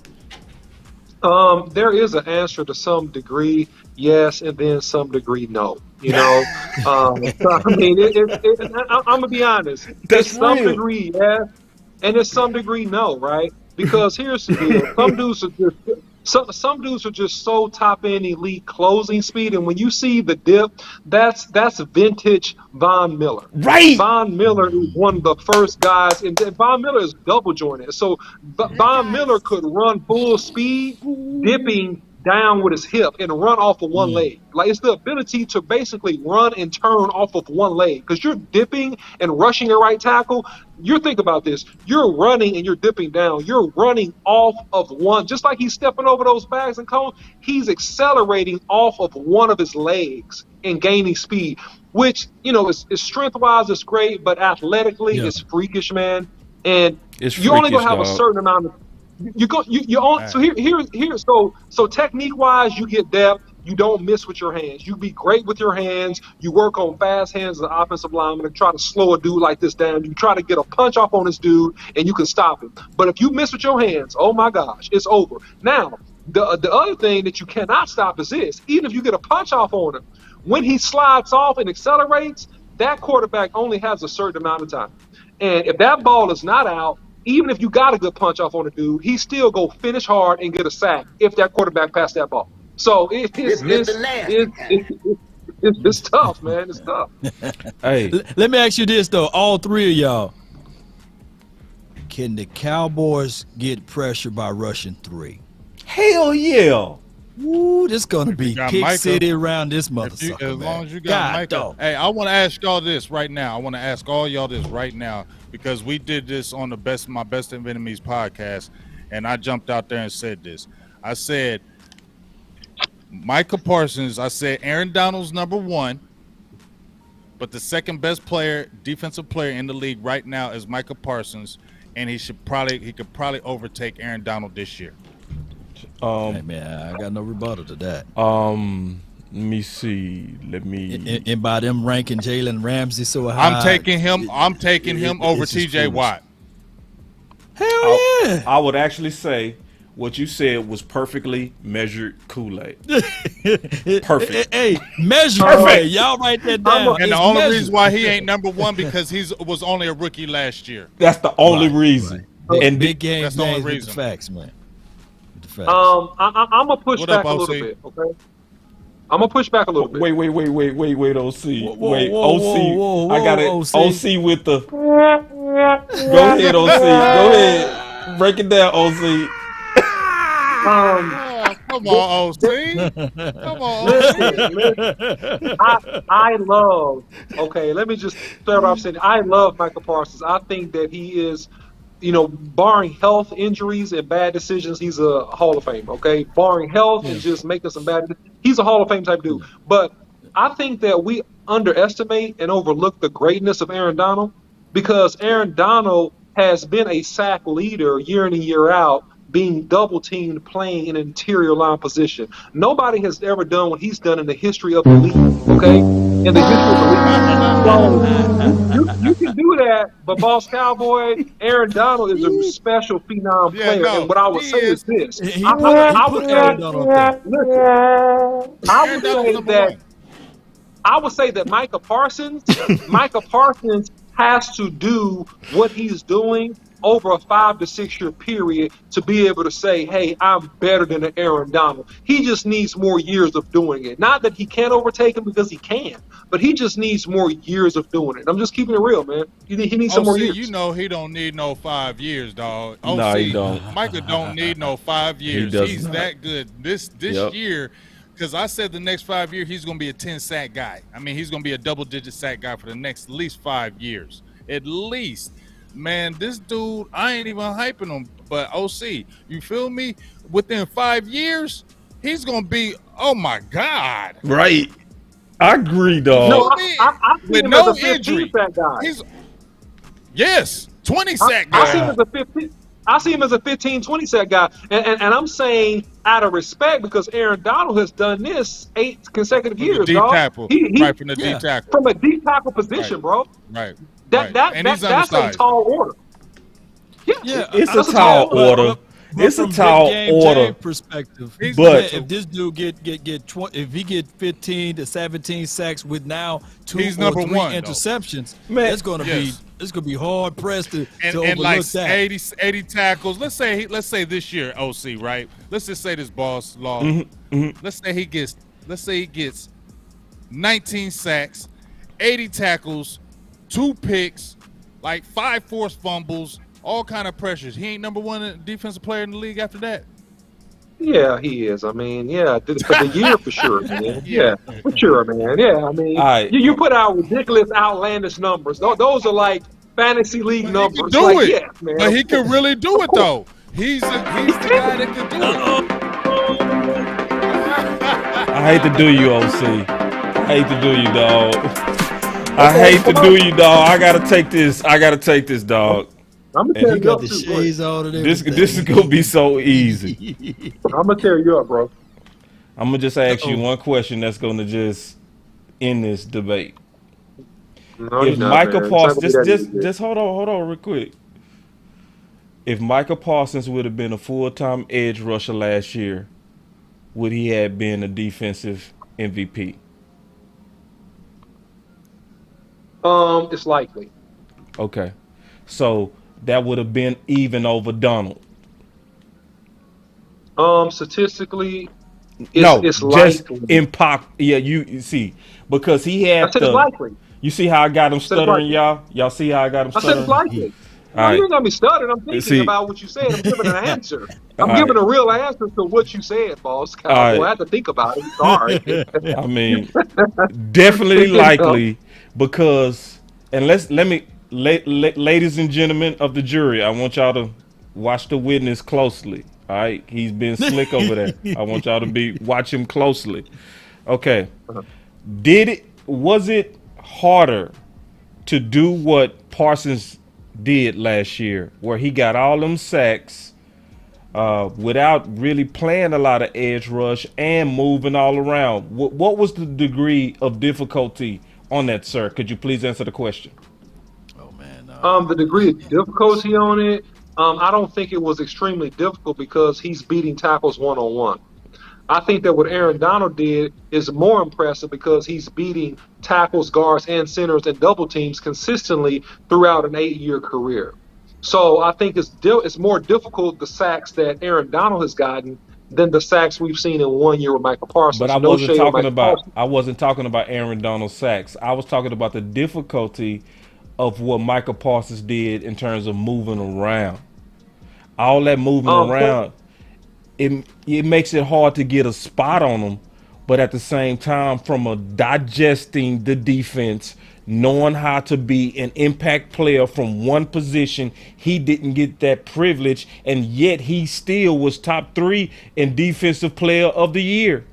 S9: There is an answer to some degree, yes, and then some degree, no. You know, I mean, I'm gonna be honest. There's some degree, yes, and there's some degree, no, right? Because here's the deal: some dudes are just so top end elite closing speed, and when you see the dip, that's vintage Von Miller.
S1: Right.
S9: Von Miller is one of the first guys, and Von Miller is double jointed. So Von Miller could run full speed, dipping down with his hip and run off of one leg. Like it's the ability to basically run and turn off of one leg because you're dipping and rushing your right tackle. You think about this. You're running and you're dipping down. You're running off of one. Just like he's stepping over those bags and cones, he's accelerating off of one of his legs and gaining speed, which, you know, is strength-wise is great, but athletically it's freakish, man. And you're only going to have a certain amount of So technique wise, you get depth. You don't miss with your hands. You be great with your hands. You work on fast hands as an offensive lineman and try to slow a dude like this down. You try to get a punch off on this dude and you can stop him. But if you miss with your hands, oh my gosh, it's over. Now, the other thing that you cannot stop is this. Even if you get a punch off on him, when he slides off and accelerates, that quarterback only has a certain amount of time. And if that ball is not out, even if you got a good punch off on a dude, he still go finish hard and get a sack if that quarterback passed that ball. So it's tough, man. It's tough.
S3: Hey, let me ask you this though, all three of y'all. Can the Cowboys get pressure by rushing 3?
S1: Hell yeah.
S3: Ooh, this gonna be pick city around this motherfucker.
S2: As long as you got Micah. Hey, I want to ask y'all this right now. I want to ask all y'all this right now because we did this on my Best of Enemies podcast, and I jumped out there and said this. I said Micah Parsons. I said Aaron Donald's number 1, but the second best defensive player in the league right now is Micah Parsons, and he could probably overtake Aaron Donald this year.
S3: Hey man, I got no rebuttal to that.
S1: Let me see.
S3: And by them ranking Jalen Ramsey so high,
S2: I'm taking him over TJ Watt.
S3: Hell yeah!
S1: I would actually say what you said was perfectly measured Kool-Aid. Perfect.
S3: Hey, measured. Perfect. Y'all write that down.
S2: And the only reason why he ain't number 1 because he was only a rookie last year.
S1: That's the only reason.
S3: Right. And big game. That's the only reason. Facts, man.
S9: I'm gonna push back a little bit, okay? I'm gonna push back a little bit.
S1: Wait, OC. OC. I got it. OC with the. Go ahead, OC. Go ahead. Break it down, OC.
S2: Come on, OC. Come on,
S9: listen. I love. Okay, let me just start off saying I love Michael Parsons. I think that he is, barring health injuries and bad decisions, he's a Hall of Fame. Okay, barring health and just making some bad, he's a Hall of Fame type dude. But I think that we underestimate and overlook the greatness of Aaron Donald because Aaron Donald has been a sack leader year in and year out, being double teamed, playing in an interior line position. Nobody has ever done what he's done in the history of the league. Okay, in the history of the league. So you can do that, but Boss Cowboy, Aaron Donald is a special phenom player. And what I would say is this: I would say that Micah Parsons has to do what he's doing over a 5 to 6 year period to be able to say, hey, I'm better than Aaron Donald. He just needs more years of doing it. Not that he can't overtake him because he can, but he just needs more years of doing it. I'm just keeping it real, man. He needs some more years.
S2: You know he don't need no 5 years, dog.
S1: No, he don't.
S2: Micah don't need no 5 years. He's
S1: not.
S2: That good. This year, because I said the next 5 years he's going to be a 10-sack guy. I mean, he's going to be a double-digit sack guy for the next at least 5 years. At least. Man, this dude, I ain't even hyping him. But OC, you feel me? Within 5 years, he's going to be, oh my God.
S1: Right. I agree, dog.
S9: No, I
S2: with no injury. He's 20 sack guy.
S9: I see him as a 15, 20 sack guy. And I'm saying out of respect because Aaron Donald has done this 8 consecutive years, dog.
S2: Tackle. Right from the deep tackle.
S9: From a deep tackle position, bro.
S2: Right.
S9: That's a tall order.
S3: Yeah,
S1: it's a tall order. It's a tall order
S3: perspective.
S1: But
S3: if this dude get 20, if he get 15 to 17 sacks with now 2 or 3 interceptions,
S1: man,
S3: it's gonna be hard pressed to overlook
S2: like
S3: that.
S2: 80 tackles. Let's say this year, OC, right? Let's just say this boss law. Let's say he gets 19 sacks, 80 tackles, 2 picks, like 5 forced fumbles, all kind of pressures. He ain't number 1 defensive player in the league after that.
S9: Yeah, he is. I mean, for the year for sure, man. Yeah, for sure, man. Yeah, I mean, you put out ridiculous, outlandish numbers. Those are like fantasy league numbers.
S2: He can do it, yeah, man. But he can really do it though. He's the guy that can do it.
S1: I hate to do you, OC. I hate to do you, dog. I hate to do you, dog. I gotta take this, dog.
S9: I'm gonna tear you up.
S1: This is gonna be so easy.
S9: I'm gonna tear you up, bro.
S1: I'm gonna just ask you one question that's gonna just end this debate.
S9: No,
S1: if Micah Parsons, just hold on real quick. If Micah Parsons would have been a full-time edge rusher last year, would he have been a defensive MVP?
S9: It's likely.
S1: Okay, so that would have been even over Donald.
S9: Statistically, it's likely.
S1: Yeah, you see, because he had
S9: I said it's likely.
S1: You see how I got him stuttering, y'all? Y'all see how I got him stuttering?
S9: I said it's likely. Well, you got me stuttering. I'm thinking about what you said. I'm giving an answer. I'm giving a real answer to what you said, boss. I have to think about it. Sorry.
S1: I mean, definitely likely because, and ladies and gentlemen of the jury, I want y'all to watch the witness closely. All right, he's been slick over there. I want y'all to watch him closely. Okay, was it harder to do what Parsons did last year, where he got all them sacks without really playing a lot of edge rush and moving all around? What was the degree of difficulty on that, sir? Could you please answer the question?
S3: Oh man,
S9: the degree of difficulty on it, I don't think it was extremely difficult because he's beating tackles one-on-one. I think that what Aaron Donald did is more impressive because he's beating tackles, guards, and centers and double teams consistently throughout an 8-year career. So I think it's more difficult, the sacks that Aaron Donald has gotten, than the sacks we've seen in 1 year with Michael Parsons.
S1: But I wasn't talking about Aaron Donald's sacks. I was talking about the difficulty of what Michael Parsons did in terms of moving around. All that moving around. it makes it hard to get a spot on him. But at the same time, from a digesting the defense, knowing how to be an impact player from one position, he didn't get that privilege, and yet he still was top 3 in defensive player of the year.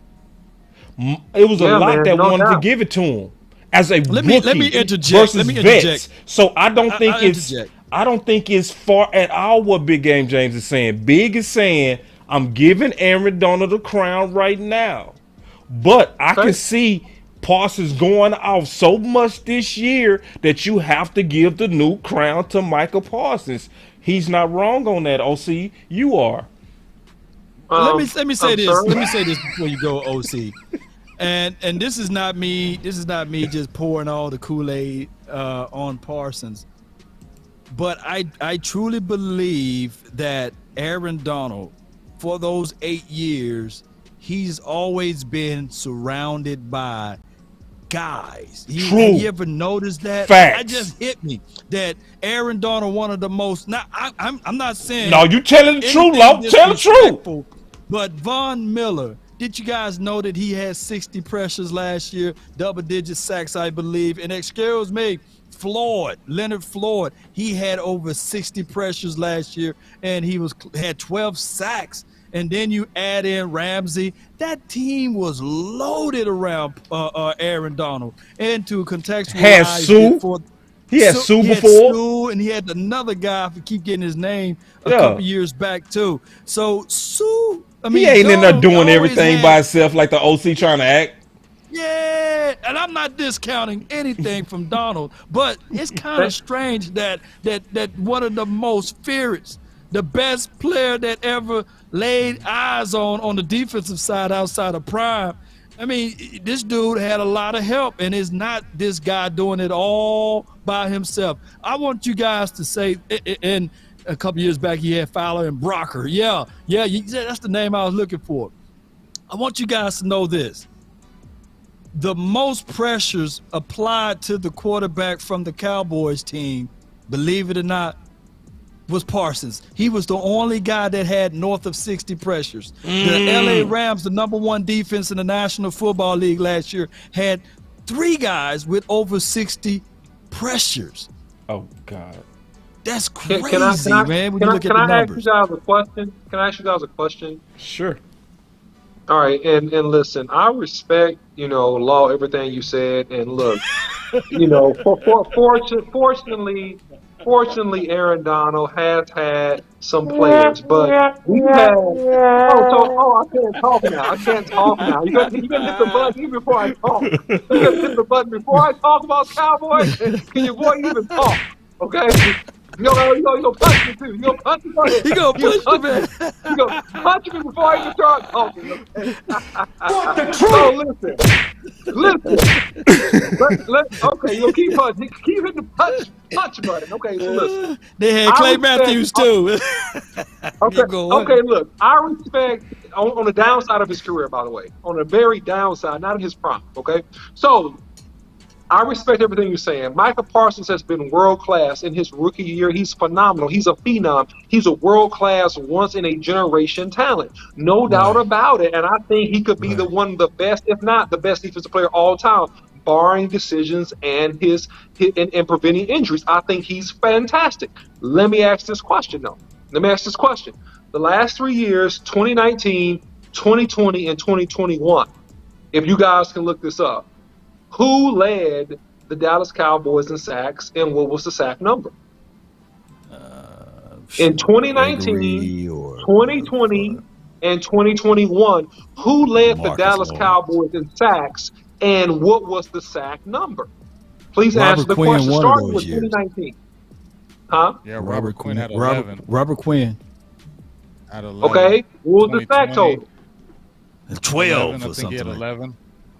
S1: It was a lot that wanted to give it to him as a rookie
S3: let me interject.
S1: versus vets. So I don't think it's far at all what Big Game James is saying. Big is saying, I'm giving Aaron Donald the crown right now. But I can see Parsons going off so much this year that you have to give the new crown to Michael Parsons. He's not wrong on that, OC. You are.
S3: Let me say this. Sorry? Let me say this before you go, OC. And this is not me. This is not me just pouring all the Kool-Aid on Parsons. But I truly believe that Aaron Donald, for those 8 years, he's always been surrounded by guys.
S1: True.
S3: Have you ever noticed that?
S1: Facts.
S3: That just hit me that Aaron Donald, one of the most. Now I'm not saying.
S1: No, you telling the truth, Lo. Tell the truth.
S3: But Von Miller, did you guys know that he had 60 pressures last year, double-digit sacks, I believe? And excuse me, Leonard Floyd, he had over 60 pressures last year, and he had 12 sacks. And then you add in Ramsey. That team was loaded around Aaron Donald. And to contextualize,
S1: had Sue. He had Sue before.
S3: Sue, and he had another guy. I keep getting his name a couple years back too. So Sue, I mean,
S1: he ain't in there doing everything by himself like the OC trying to act.
S3: Yeah, and I'm not discounting anything from Donald, but it's kind of strange that one of the most fierce, the best player that ever laid eyes on the defensive side outside of Prime. I mean, this dude had a lot of help, and it's not this guy doing it all by himself. I want you guys to say, and a couple years back he had Fowler and Brocker. Yeah, that's the name I was looking for. I want you guys to know this. The most pressures applied to the quarterback from the Cowboys team, believe it or not, was Parsons. He was the only guy that had north of 60 pressures. The LA Rams, the #1 defense in the National Football League last year, had 3 guys with over 60 pressures.
S1: Oh, God.
S3: That's crazy, man, when you look at the numbers.
S9: Can I ask you guys a question? Can I ask you guys a question?
S1: Sure.
S9: All right, and listen, I respect, Law, everything you said, and look, fortunately, Aaron Donald has had some players, but we have. I can't talk now. I can't talk now. You gonna hit the button even before I talk. You gonna hit the button before I talk about Cowboys? Can your boy even talk? Okay. You gonna punch me too. You gonna punch me?
S3: He gonna punch me, man.
S9: You gonna punch me before I even start talking. Okay. So listen. Okay, you gonna keep punching. Keep hitting the punch button. Okay, so listen.
S3: They had Clay Matthews too.
S9: Okay. Look, I respect on the downside of his career, by the way, on the very downside, not in his prime. Okay, so. I respect everything you're saying. Michael Parsons has been world-class in his rookie year. He's phenomenal. He's a phenom. He's a world-class, once-in-a-generation talent. No doubt about it. And I think he could be one of the best, if not the best defensive player all time, barring decisions and and preventing injuries. I think he's fantastic. Let me ask this question, though. The last 3 years, 2019, 2020, and 2021, if you guys can look this up, who led the Dallas Cowboys in sacks, and what was the sack number? In 2019, 2020, and 2021, who led the Dallas Cowboys in sacks, and what was the sack number? Please answer the question. Starting with 2019. Huh?
S2: Yeah, Robert Quinn had 11.
S3: Robert Quinn.
S2: Had 11.
S9: Okay. What was the sack total?
S3: 12
S2: I think he had 11.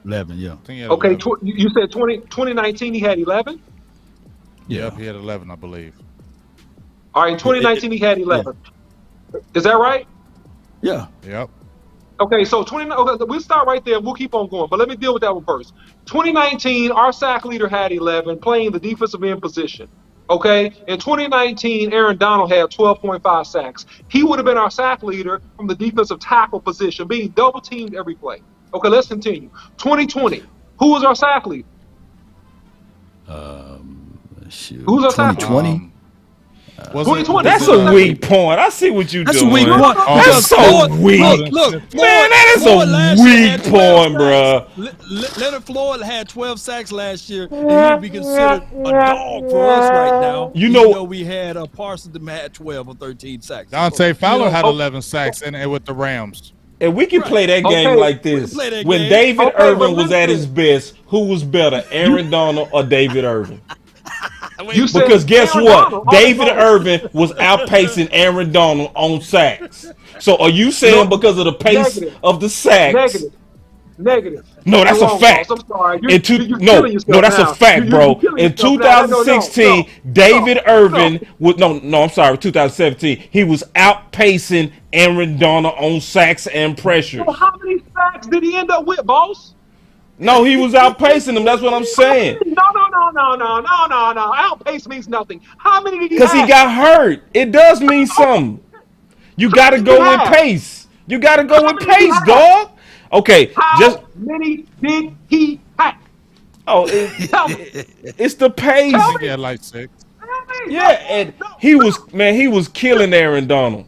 S3: 11, yeah.
S9: Okay, you said 2019 he had 11?
S2: Yeah. Yep, he had 11, I believe.
S9: All right, in 2019 he had 11. Yeah. Is that right?
S3: Yeah.
S2: Yep.
S9: Okay, so we'll start right there. We'll keep on going, but let me deal with that one first. 2019, our sack leader had 11, playing the defensive end position. Okay, in 2019, Aaron Donald had 12.5 sacks. He would have been our sack leader from the defensive tackle position, being double teamed every play. Okay, let's continue. 2020, who was our sack leader? Who was our sack leader?
S3: 2020.
S9: 2020.
S1: That's a weak point. I see what you're doing.
S3: That's a weak point.
S1: That's so weak.
S3: Look,
S1: man, that is a weak point, bro.
S3: Leonard Floyd had 12 sacks last year, and he would be considered a dog for us right now.
S1: You know
S3: we had Parsons that had 12 or 13 sacks.
S2: Dante Fowler had 11 sacks and with the Rams.
S1: And we can play that game like this. When David Irvin was at his best, who was better, Aaron Donald or David Irvin? Because guess what? David Irvin was outpacing Aaron Donald on sacks. So are you saying because of the pace of the sacks?
S9: Negative.
S1: No, that's a fact.
S9: I'm sorry.
S1: No, that's a fact, bro. In 2016, David Irvin was I'm sorry, 2017, he was outpacing Aaron Donald on sacks and pressure.
S9: So how many sacks did he end up with, boss?
S1: No, he was outpacing him. That's what I'm saying.
S9: No. Outpace means nothing. How many did he have?
S1: Because he got hurt. It does mean something. You got to go with pace. You got to go with pace, dog. Okay,
S9: How many did he have?
S1: Oh, it's the pace.
S2: He had like 6.
S1: Yeah, and he was killing Aaron Donald.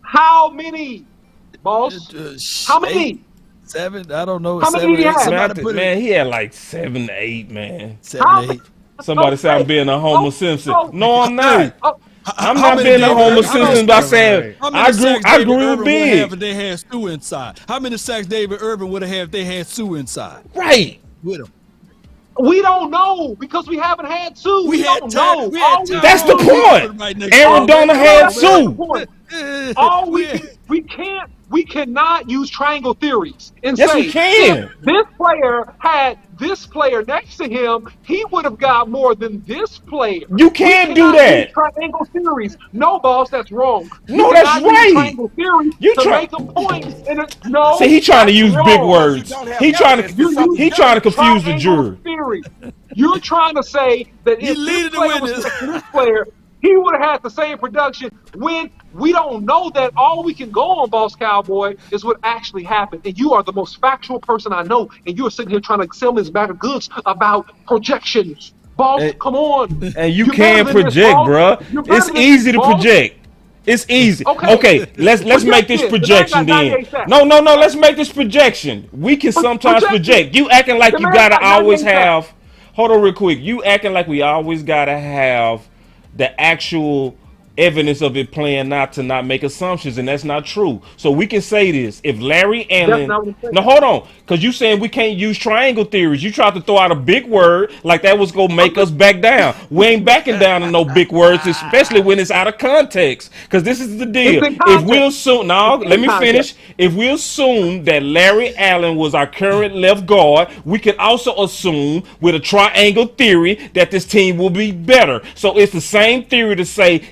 S9: How many, boss? How many?
S3: 7, I don't know.
S9: How many did he have?
S1: Man, he had like 7 to 8, man.
S3: 7 to 8.
S1: Somebody said I'm being a Homer Simpson. No, I'm not. I'm not being a Homer Simpson by saying I agree with Big.
S3: If they had Sue inside, how many sacks David Irvin would have had if they had Sue inside?
S1: Right.
S3: With him.
S9: We don't know because we haven't had Sue. We don't know.
S1: That's the point. Aaron Donald had Sue.
S9: We cannot use triangle theories and
S1: yes,
S9: say
S1: we can.
S9: If this player had this player next to him, he would have got more than this player.
S1: You can't do that.
S9: Use triangle theories. No, boss, that's wrong.
S1: No, that's right.
S9: Triangle theories to make a point. No.
S1: See, he trying to use big words. He trying to confuse the jury.
S9: You're trying to say that if this player was this player, he would have had the same production when we don't know that. All we can go on, Boss Cowboy, is what actually happened. And you are the most factual person I know, and you are sitting here trying to sell me this bag of goods about projections. Boss, come on.
S1: And you can project, bro. It's easy to project. It's easy. Okay, let's make this projection then. No, let's make this projection. We can sometimes project. You acting like you gotta always have. Hold on real quick. You acting like we always gotta have the actual evidence of it playing out to not make assumptions, and that's not true. So we can say this: if Larry Allen, now hold on, because you saying we can't use triangle theories. You tried to throw out a big word like that was gonna make us back down. We ain't backing down to no big words, especially when it's out of context. Because this is the deal: if we assume, let me finish. If we assume that Larry Allen was our current left guard, we can also assume with a triangle theory that this team will be better. So it's the same theory to say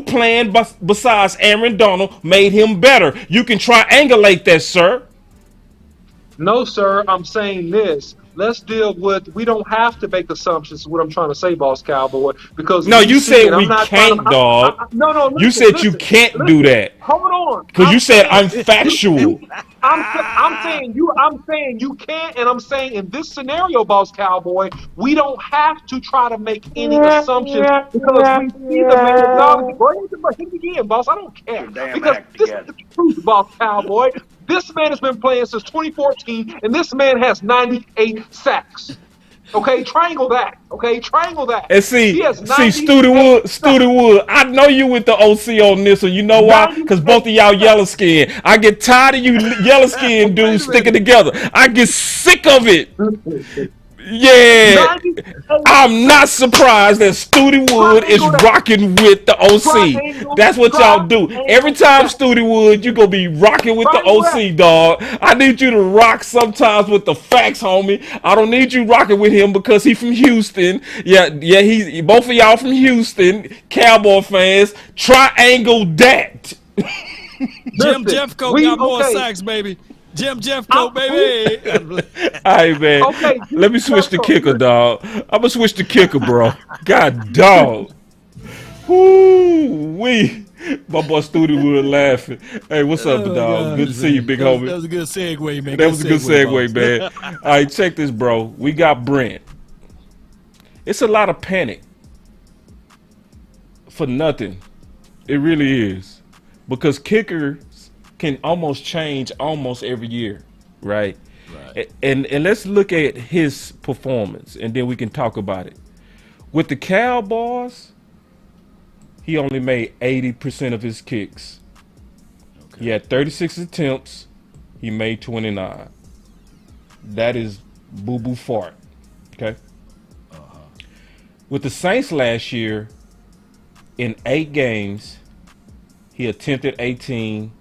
S1: playing besides Aaron Donald made him better. You can triangulate that, sir.
S9: No, sir. I'm saying this. Let's deal with. We don't have to make assumptions. Is what I'm trying to say, Boss Cowboy. Because
S1: no, you said we can't, dog. No. You said you can't do that.
S9: Hold on.
S1: Because you said I'm factual.
S9: I'm saying you can't, and I'm saying in this scenario, Boss Cowboy, we don't have to try to make any assumptions because we see the man. Go ahead again, boss. I don't care because this is the truth, Boss Cowboy. This man has been playing since 2014, and this man has 98 sacks. Okay, triangle that.
S1: And see, Studi Wood, I know you with the OC on this one. You know why? Because both of y'all yellow skin. I get tired of you yellow skin dudes sticking together. I get sick of it. Yeah, I'm not surprised that Studi Wood is rocking with the OC. That's what y'all do. Every time Studi Wood, you gonna be rocking with the OC, dog. I need you to rock sometimes with the facts, homie. I don't need you rocking with him because he from Houston. Yeah, he's both of y'all from Houston, Cowboy fans. Triangle that.
S3: Jim Jeffcoat got more sacks, baby. Jim Jeffcoat, baby.
S1: All right, man. Let me switch the kicker, dog. I'm going to switch the kicker, bro. God, dog. Whoo-wee. My boy Studi Wood laughing. Hey, what's up, dog? Good to see you, big homie.
S3: That was a good segue, man.
S1: That was a good segue, man. All right, check this, bro. We got Brent. It's a lot of panic for nothing. It really is. Because kickers can almost change almost every year, right? And let's look at his performance, and then we can talk about it. With the Cowboys, he only made 80% of his kicks. Okay. He had 36 attempts. He made 29. That is boo-boo fart. Okay? With the Saints last year, in 8 games, he attempted 18.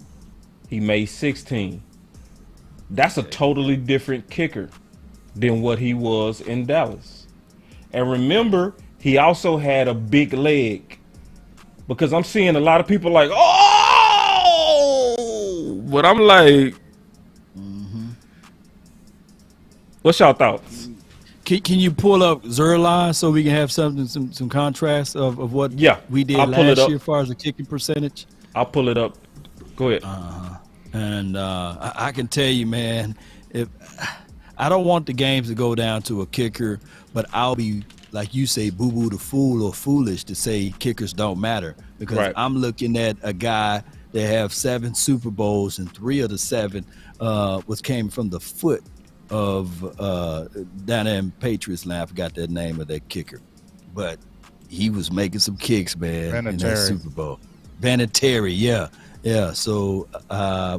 S1: He made 16. That's a totally different kicker than what he was in Dallas. And remember, he also had a big leg. Because I'm seeing a lot of people like, oh! But I'm like, what's y'all thoughts?
S3: Can you pull up Zerline so we can have some contrast of what we did last year as far as the kicking percentage?
S1: I'll pull it up. Go ahead.
S3: And I can tell you, man, if I don't want the games to go down to a kicker, but I'll be, like you say, boo-boo the fool or foolish to say kickers don't matter. Because I'm looking at a guy that have 7 Super Bowls, and 3 of the 7 came from the foot of down there in Patriots land. I forgot the name of that kicker. But he was making some kicks, man, in that Super Bowl. Vinatieri, yeah. So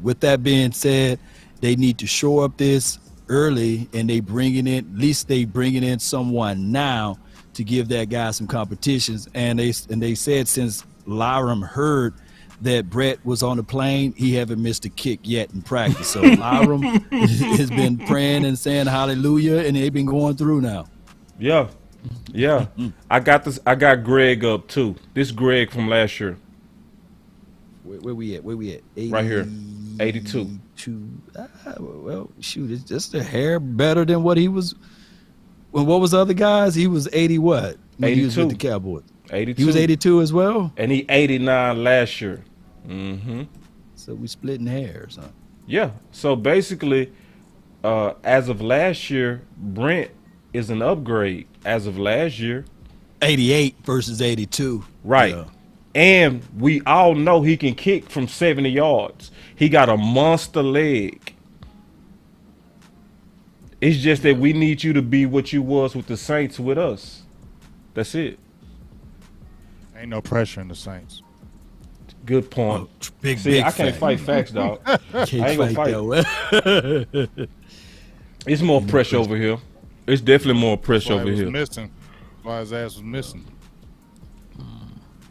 S3: with that being said, they need to shore up this early, and they bringing in someone now to give that guy some competitions. And they said since Lyram heard that Brett was on the plane, he haven't missed a kick yet in practice. So Lyram has been praying and saying hallelujah, and they've been going through now.
S1: Yeah. I got Greg up too. This Greg from last year.
S3: Where we at? 80,
S1: right here, 82.
S3: Well, shoot, it's just a hair better than what he was. Well, what was the other guys? He was 80 what?
S1: 82.
S3: He was with the Cowboys.
S1: 82.
S3: He was 82 as well?
S1: And he 89 last year.
S3: So we splitting hairs, huh?
S1: Yeah. So basically, as of last year, Brent is an upgrade. As of last year.
S3: 88 versus 82.
S1: Right. Yeah. And we all know he can kick from 70 yards. He got a monster leg. It's just that we need you to be what you was with the Saints with us. That's it.
S2: Ain't no pressure in the Saints.
S1: Good point.
S3: Big
S1: I can't fight facts, dog. I ain't gonna fight. It's more pressure over here. It's definitely more pressure over here.
S2: Missing. Why his ass was missing.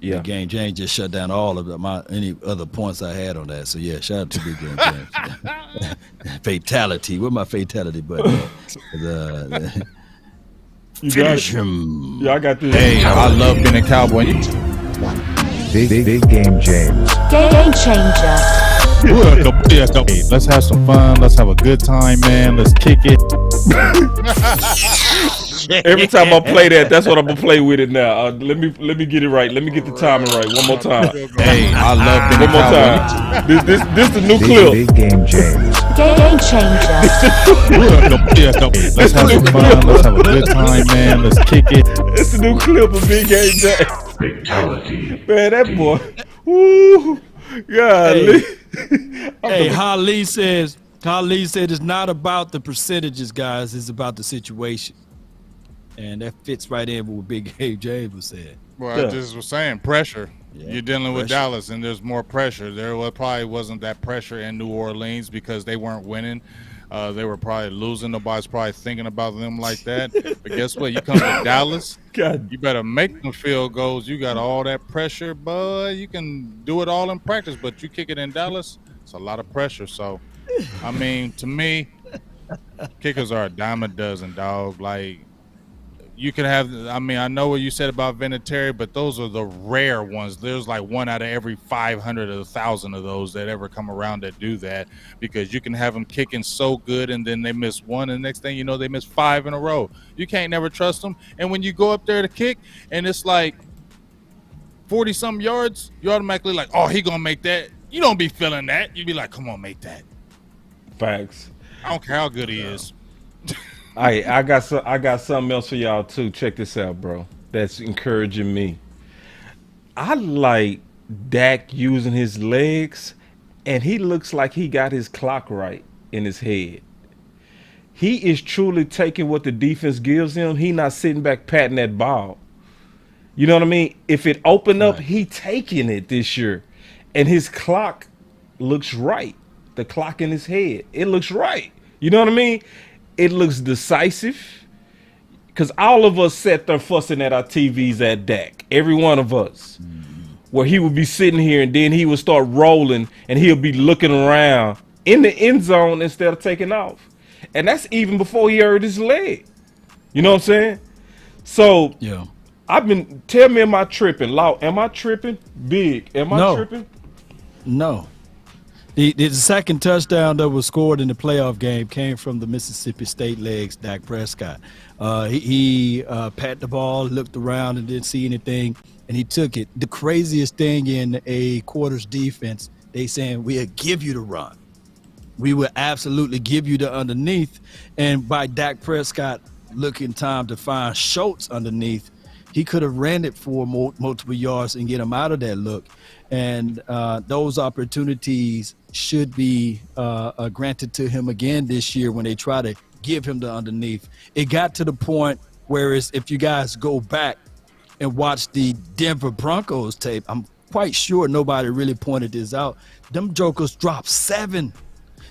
S3: Yeah, Big Game James just shut down all of any other points I had on that. So yeah, shout out to Big Game James. Fatality. Where my fatality button?
S1: You got him. Yeah, I got this.
S2: Hey, I love being a Cowboy.
S11: Big Game James.
S10: Game changer.
S2: Let's have some fun. Let's have a good time, man. Let's kick it.
S1: Every time I play that, that's what I'm gonna play with it now. Let me get it right. Let me get the timing right. One more time.
S2: Hey, I love being
S1: one more time. This the new clip.
S11: Big Game James.
S10: Game changer.
S2: Let's have some fun. Let's have a good time, man. Let's kick it.
S1: It's the new clip of Big Game James.
S11: Fatality.
S1: Man, that boy. Woo. Golly.
S3: Hey, Holly said it's not about the percentages, guys. It's about the situation. And that fits right in with what Big Game James was saying.
S2: Well, I just was saying pressure. Yeah, you're dealing with Dallas, and there's more pressure. There probably wasn't that pressure in New Orleans because they weren't winning. They were probably losing. Nobody's probably thinking about them like that. But guess what? You come to Dallas, you better make them field goals. You got all that pressure, but you can do it all in practice. But you kick it in Dallas, it's a lot of pressure. So, I mean, to me, kickers are a dime a dozen, dog. Like, you can have, I mean, I know what you said about Vinatieri, but those are the rare ones. There's like 1 out of every 500 or 1,000 of those that ever come around that do that, because you can have them kicking so good and then they miss one, and the next thing you know, they miss 5 in a row. You can't never trust them. And when you go up there to kick and it's like 40-something yards, you automatically like, oh, he gonna make that. You don't be feeling that. You be like, come on, make that.
S1: Facts.
S2: I don't care how good he is.
S1: I got something else for y'all too. Check this out, bro. That's encouraging me. I like Dak using his legs, and he looks like he got his clock right in his head. He is truly taking what the defense gives him. He not sitting back patting that ball. You know what I mean? If it opened up, he taking it this year. And his clock looks right. The clock in his head, it looks right. You know what I mean? It looks decisive. Because all of us sat there fussing at our TVs at Dak. Every one of us. Where he would be sitting here and then he would start rolling and he'll be looking around in the end zone instead of taking off. And that's even before he hurt his leg. You know what I'm saying? So
S3: yeah,
S1: tell me, am I tripping? Law, am I tripping? Big, am I tripping?
S3: No. The second touchdown that was scored in the playoff game came from the Mississippi State legs, Dak Prescott. He pat the ball, looked around and didn't see anything, and he took it. The craziest thing in a quarter's defense, they saying, we'll give you the run. We will absolutely give you the underneath. And by Dak Prescott looking time to find Schultz underneath, he could have ran it for multiple yards and get him out of that look. And those opportunities should be granted to him again this year when they try to give him the underneath. It got to the point where if you guys go back and watch the Denver Broncos tape, I'm quite sure nobody really pointed this out. Them jokers dropped 7.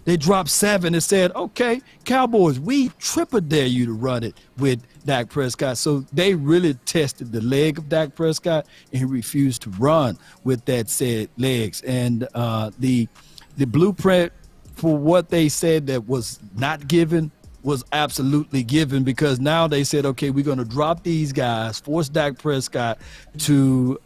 S3: They dropped 7 and said, okay, Cowboys, we triple dare you to run it with Dak Prescott. So they really tested the leg of Dak Prescott, and he refused to run with that said legs. And the blueprint for what they said that was not given was absolutely given, because now they said, okay, we're going to drop these guys, force Dak Prescott to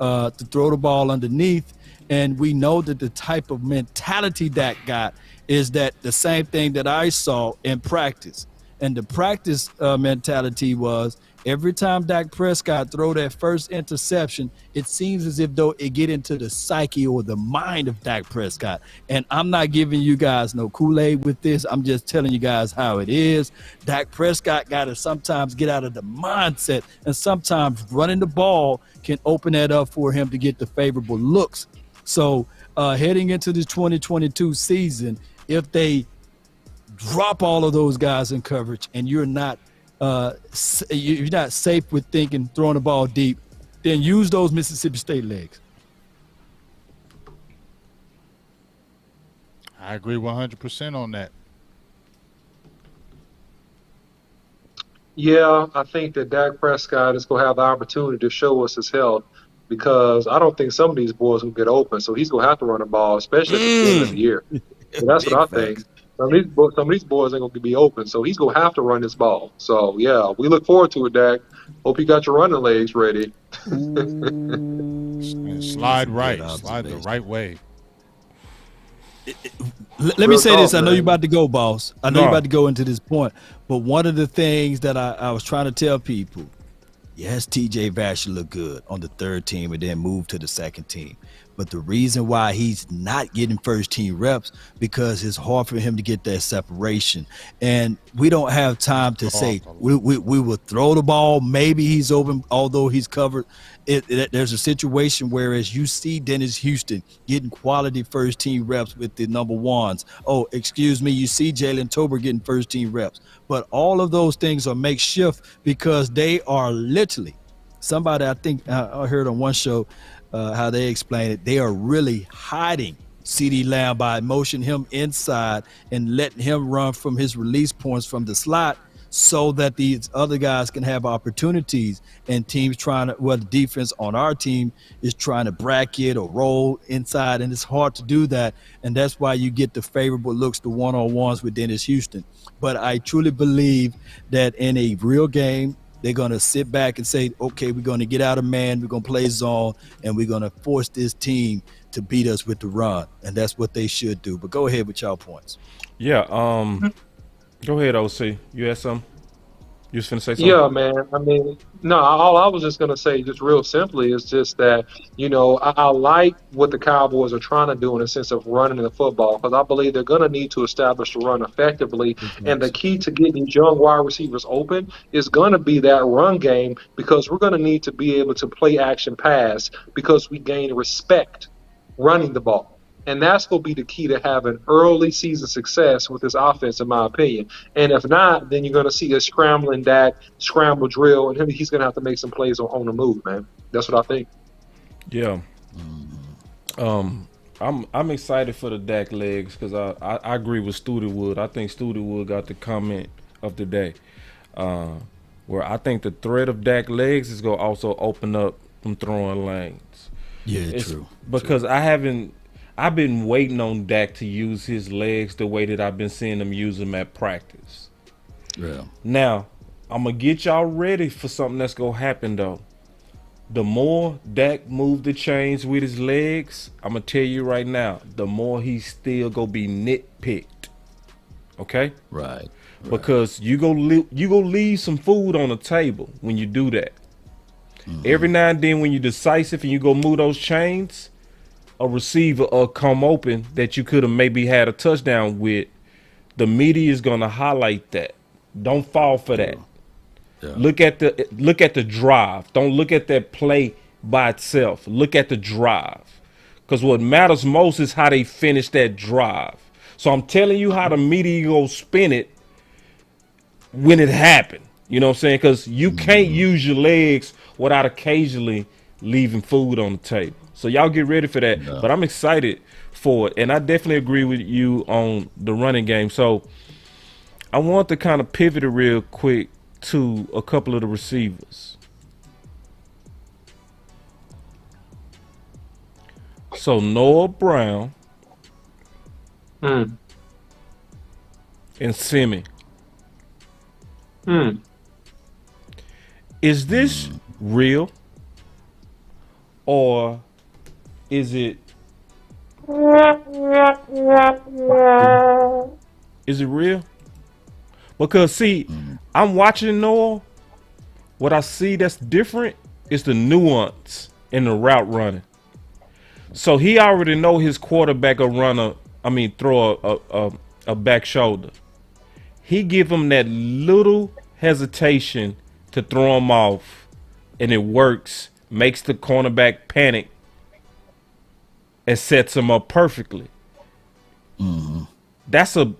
S3: throw the ball underneath. And we know that the type of mentality Dak got is that the same thing that I saw in practice. And the practice mentality was every time Dak Prescott throw that first interception, it seems as if though it get into the psyche or the mind of Dak Prescott. And I'm not giving you guys no Kool-Aid with this. I'm just telling you guys how it is. Dak Prescott got to sometimes get out of the mindset, and sometimes running the ball can open that up for him to get the favorable looks. So heading into the 2022 season, if they drop all of those guys in coverage and you're not safe with thinking throwing the ball deep, then use those Mississippi State legs.
S2: I agree 100% on that.
S9: Yeah, I think that Dak Prescott is going to have the opportunity to show us his health, because I don't think some of these boys will get open. So he's going to have to run the ball, especially at the beginning of the year. So that's what I think. Some of these boys ain't going to be open. So he's going to have to run this ball. So, yeah, we look forward to it, Dak. Hope you got your running legs ready.
S2: Slide right. Slide the right way.
S3: Let me say this. I know you're about to go, boss. I know you're about to go into this point. But one of the things that I was trying to tell people, yes, TJ Vasher looked good on the third team and then moved to the second team. But the reason why he's not getting first team reps, because it's hard for him to get that separation. And we don't have time to say we will throw the ball. Maybe he's open, although he's covered. There's a situation where, as you see Dennis Houston getting quality first team reps with the number ones. Oh, excuse me, you see Jalen Tober getting first team reps. But all of those things are makeshift because they are literally somebody, I think I heard on one show how they explain it. They are really hiding CeeDee Lamb by motioning him inside and letting him run from his release points from the slot, so that these other guys can have opportunities, and teams the defense on our team is trying to bracket or roll inside, and it's hard to do that. And that's why you get the favorable looks, the one-on-ones with Dennis Houston. But I truly believe that in a real game, they're going to sit back and say, okay, we're going to get out of man, we're going to play zone, and we're going to force this team to beat us with the run. And that's what they should do. But go ahead with y'all points.
S1: Yeah, go ahead, OC. You had some? You was finna say something?
S9: Yeah, man. I mean, no, all I was just going to say, just real simply, is just that, I like what the Cowboys are trying to do in the sense of running the football, because I believe they're going to need to establish the run effectively. And the key to getting these young wide receivers open is going to be that run game, because we're going to need to be able to play action pass because we gain respect running the ball. And that's going to be the key to having early season success with this offense, in my opinion. And if not, then you're going to see a scrambling Dak, scramble drill, and he's going to have to make some plays on the move, man. That's what I think.
S1: Yeah. I'm excited for the Dak legs because I agree with Studi Wood. I think Studi Wood got the comment of the day, where I think the threat of Dak legs is going to also open up some throwing lanes.
S3: Yeah, true.
S1: Because I've been waiting on Dak to use his legs the way that I've been seeing him use them at practice.
S3: Yeah.
S1: Now, I'm going to get y'all ready for something that's going to happen, though. The more Dak move the chains with his legs, I'm going to tell you right now, the more he's still going to be nitpicked. Okay?
S3: Right.
S1: Because you go leave some food on the table when you do that. Every now and then when you're decisive and you go move those chains, a receiver will come open that you could have maybe had a touchdown with. The media is going to highlight that. Don't fall for that. Yeah. Look at the drive. Don't look at that play by itself. Look at the drive. Because what matters most is how they finish that drive. So I'm telling you how the media go spin it when it happened. You know what I'm saying? Because you can't use your legs without occasionally leaving food on the table. So y'all get ready for that. No. But I'm excited for it. And I definitely agree with you on the running game. So I want to kind of pivot it real quick to a couple of the receivers. So Noah Brown
S9: and
S1: Simi. Is this real? Or is it real? Because see, I'm watching Noah. What I see that's different is the nuance in the route running. So he already know his quarterback throw a back shoulder. He give him that little hesitation to throw him off, and it works. Makes the cornerback panic and sets him up perfectly. That's a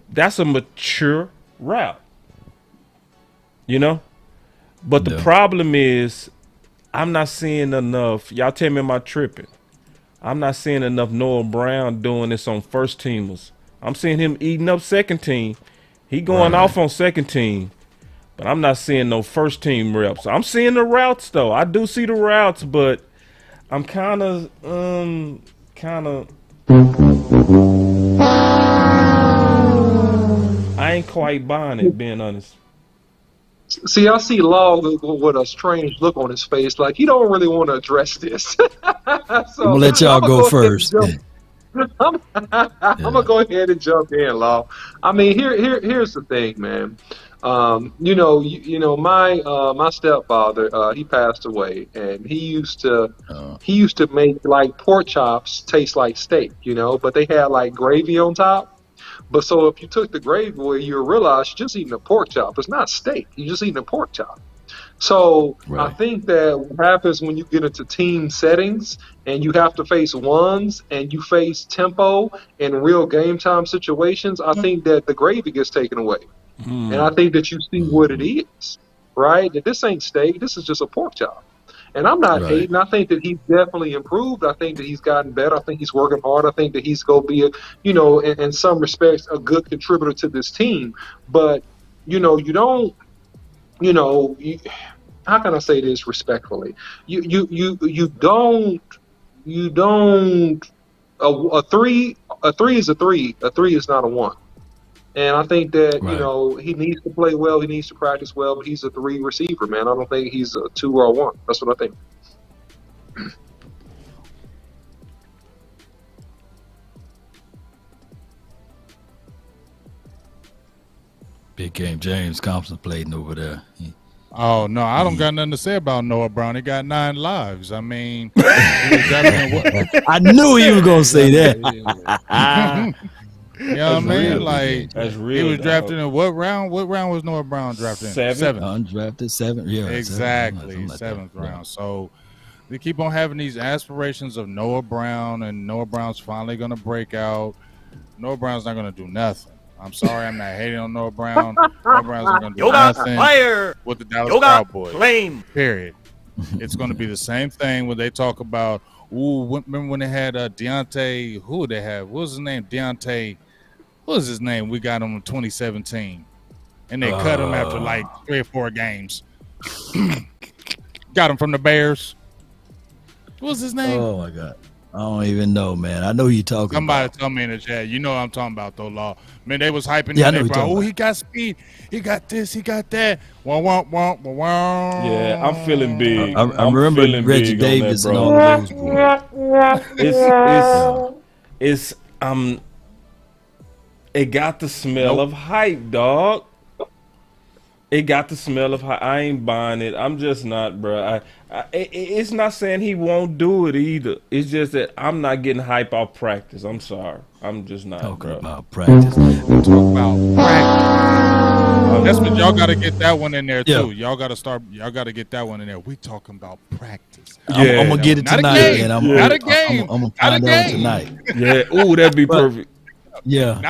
S1: mature route, you know. But the problem is, I'm not seeing enough. Y'all tell me, am I tripping? I'm not seeing enough Noah Brown doing this on first teamers. I'm seeing him eating up second team. He going off on second team. But I'm not seeing no first team reps. I'm seeing the routes though. I do see the routes, but I'm kind of I ain't quite buying it, being honest.
S9: See, I see Law with a strange look on his face, like he don't really want to address this. So
S3: I'm gonna let y'all go first.
S9: I'm gonna go ahead and jump in, Law. I mean, here's the thing, man. My stepfather, he passed away, and he used to make like pork chops taste like steak, but they had like gravy on top. But so if you took the gravy away, you realize you're just eating a pork chop. It's not steak. You're just eating a pork chop. So I think that what happens when you get into team settings and you have to face ones and you face tempo in real game time situations, I think that the gravy gets taken away. And I think that you see what it is, right? That this ain't steak. This is just a pork chop. And I'm not hating. I think that he's definitely improved. I think that he's gotten better. I think he's working hard. I think that he's going to be, in some respects, a good contributor to this team. But, you don't, how can I say this respectfully? You don't, a three is a three. A three is not a one. And I think that, he needs to play well. He needs to practice well. But he's a three receiver, man. I don't think he's a two or a one. That's what I think.
S3: Big game James Thompson playing over there.
S2: Oh no, I don't got nothing to say about Noah Brown. He got 9 lives. I mean, he was drafted
S3: I knew he was gonna say that.
S2: You know what I mean? Like
S1: that's real.
S2: He was drafted in what round? What round was Noah Brown drafted in?
S3: 7th. Undrafted 7th. Yeah,
S2: exactly,
S3: 7th
S2: round. Yeah. So they keep on having these aspirations of Noah Brown, and Noah Brown's finally gonna break out. Noah Brown's not gonna do nothing. I'm sorry, I'm not hating on Noah Brown. Noah Brown's not going to do nothing with the Dallas Cowboys. Flame. Period. It's going to be the same thing when they talk about, remember when they had Deontay, who they have? What was his name? Deontay, what was his name? We got him in 2017. And they cut him after like 3 or 4 games. Got him from the Bears. What was his name?
S3: Oh, my God. I don't even know, man. I know you talking
S2: Somebody
S3: about.
S2: tell me in the chat. You know what I'm talking about, though, Law. Man, they was hyping
S3: him.
S2: Oh, he got speed. He got this. He got that. Wah, wah, wah, wah, wah.
S1: Yeah, I'm feeling big.
S3: I remember Reggie Davis and all of those.
S1: It's it got the smell of hype, dog. It got the smell of hype. I ain't buying it. I'm just not, bro. It's not saying he won't do it either. It's just that I'm not getting hype off practice. I'm sorry. I'm just not.
S3: Talking
S1: bro.
S3: about practice.
S2: Talk about practice. That's what y'all got to get that one in there too. Y'all got to start. Y'all got to get that one in there. We talking about practice.
S3: Yeah, I'm gonna get it tonight, man.
S2: Not a game.
S3: I'm gonna find out tonight.
S1: Yeah. Ooh, that'd be perfect.
S3: Yeah,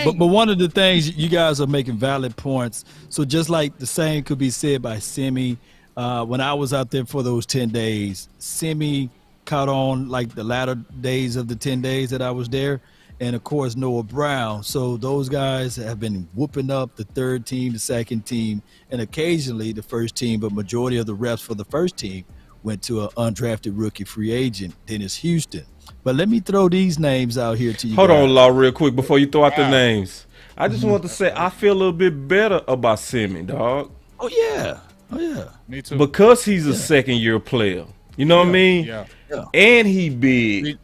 S3: but one of the things you guys are making valid points. So just like the same could be said by Simi, when I was out there for those 10 days, Simi caught on like the latter days of the 10 days that I was there, and of course Noah Brown. So those guys have been whooping up the third team, the second team, and occasionally the first team. But majority of the reps for the first team went to an undrafted rookie free agent, Dennis Houston. But let me throw these names out here to you.
S1: Hold on, Law, real quick before you throw out the names. I just want to say I feel a little bit better about Simi, dog.
S3: Oh yeah.
S2: Me too.
S1: Because he's a second-year player. You know what I mean?
S2: Yeah.
S1: And he big.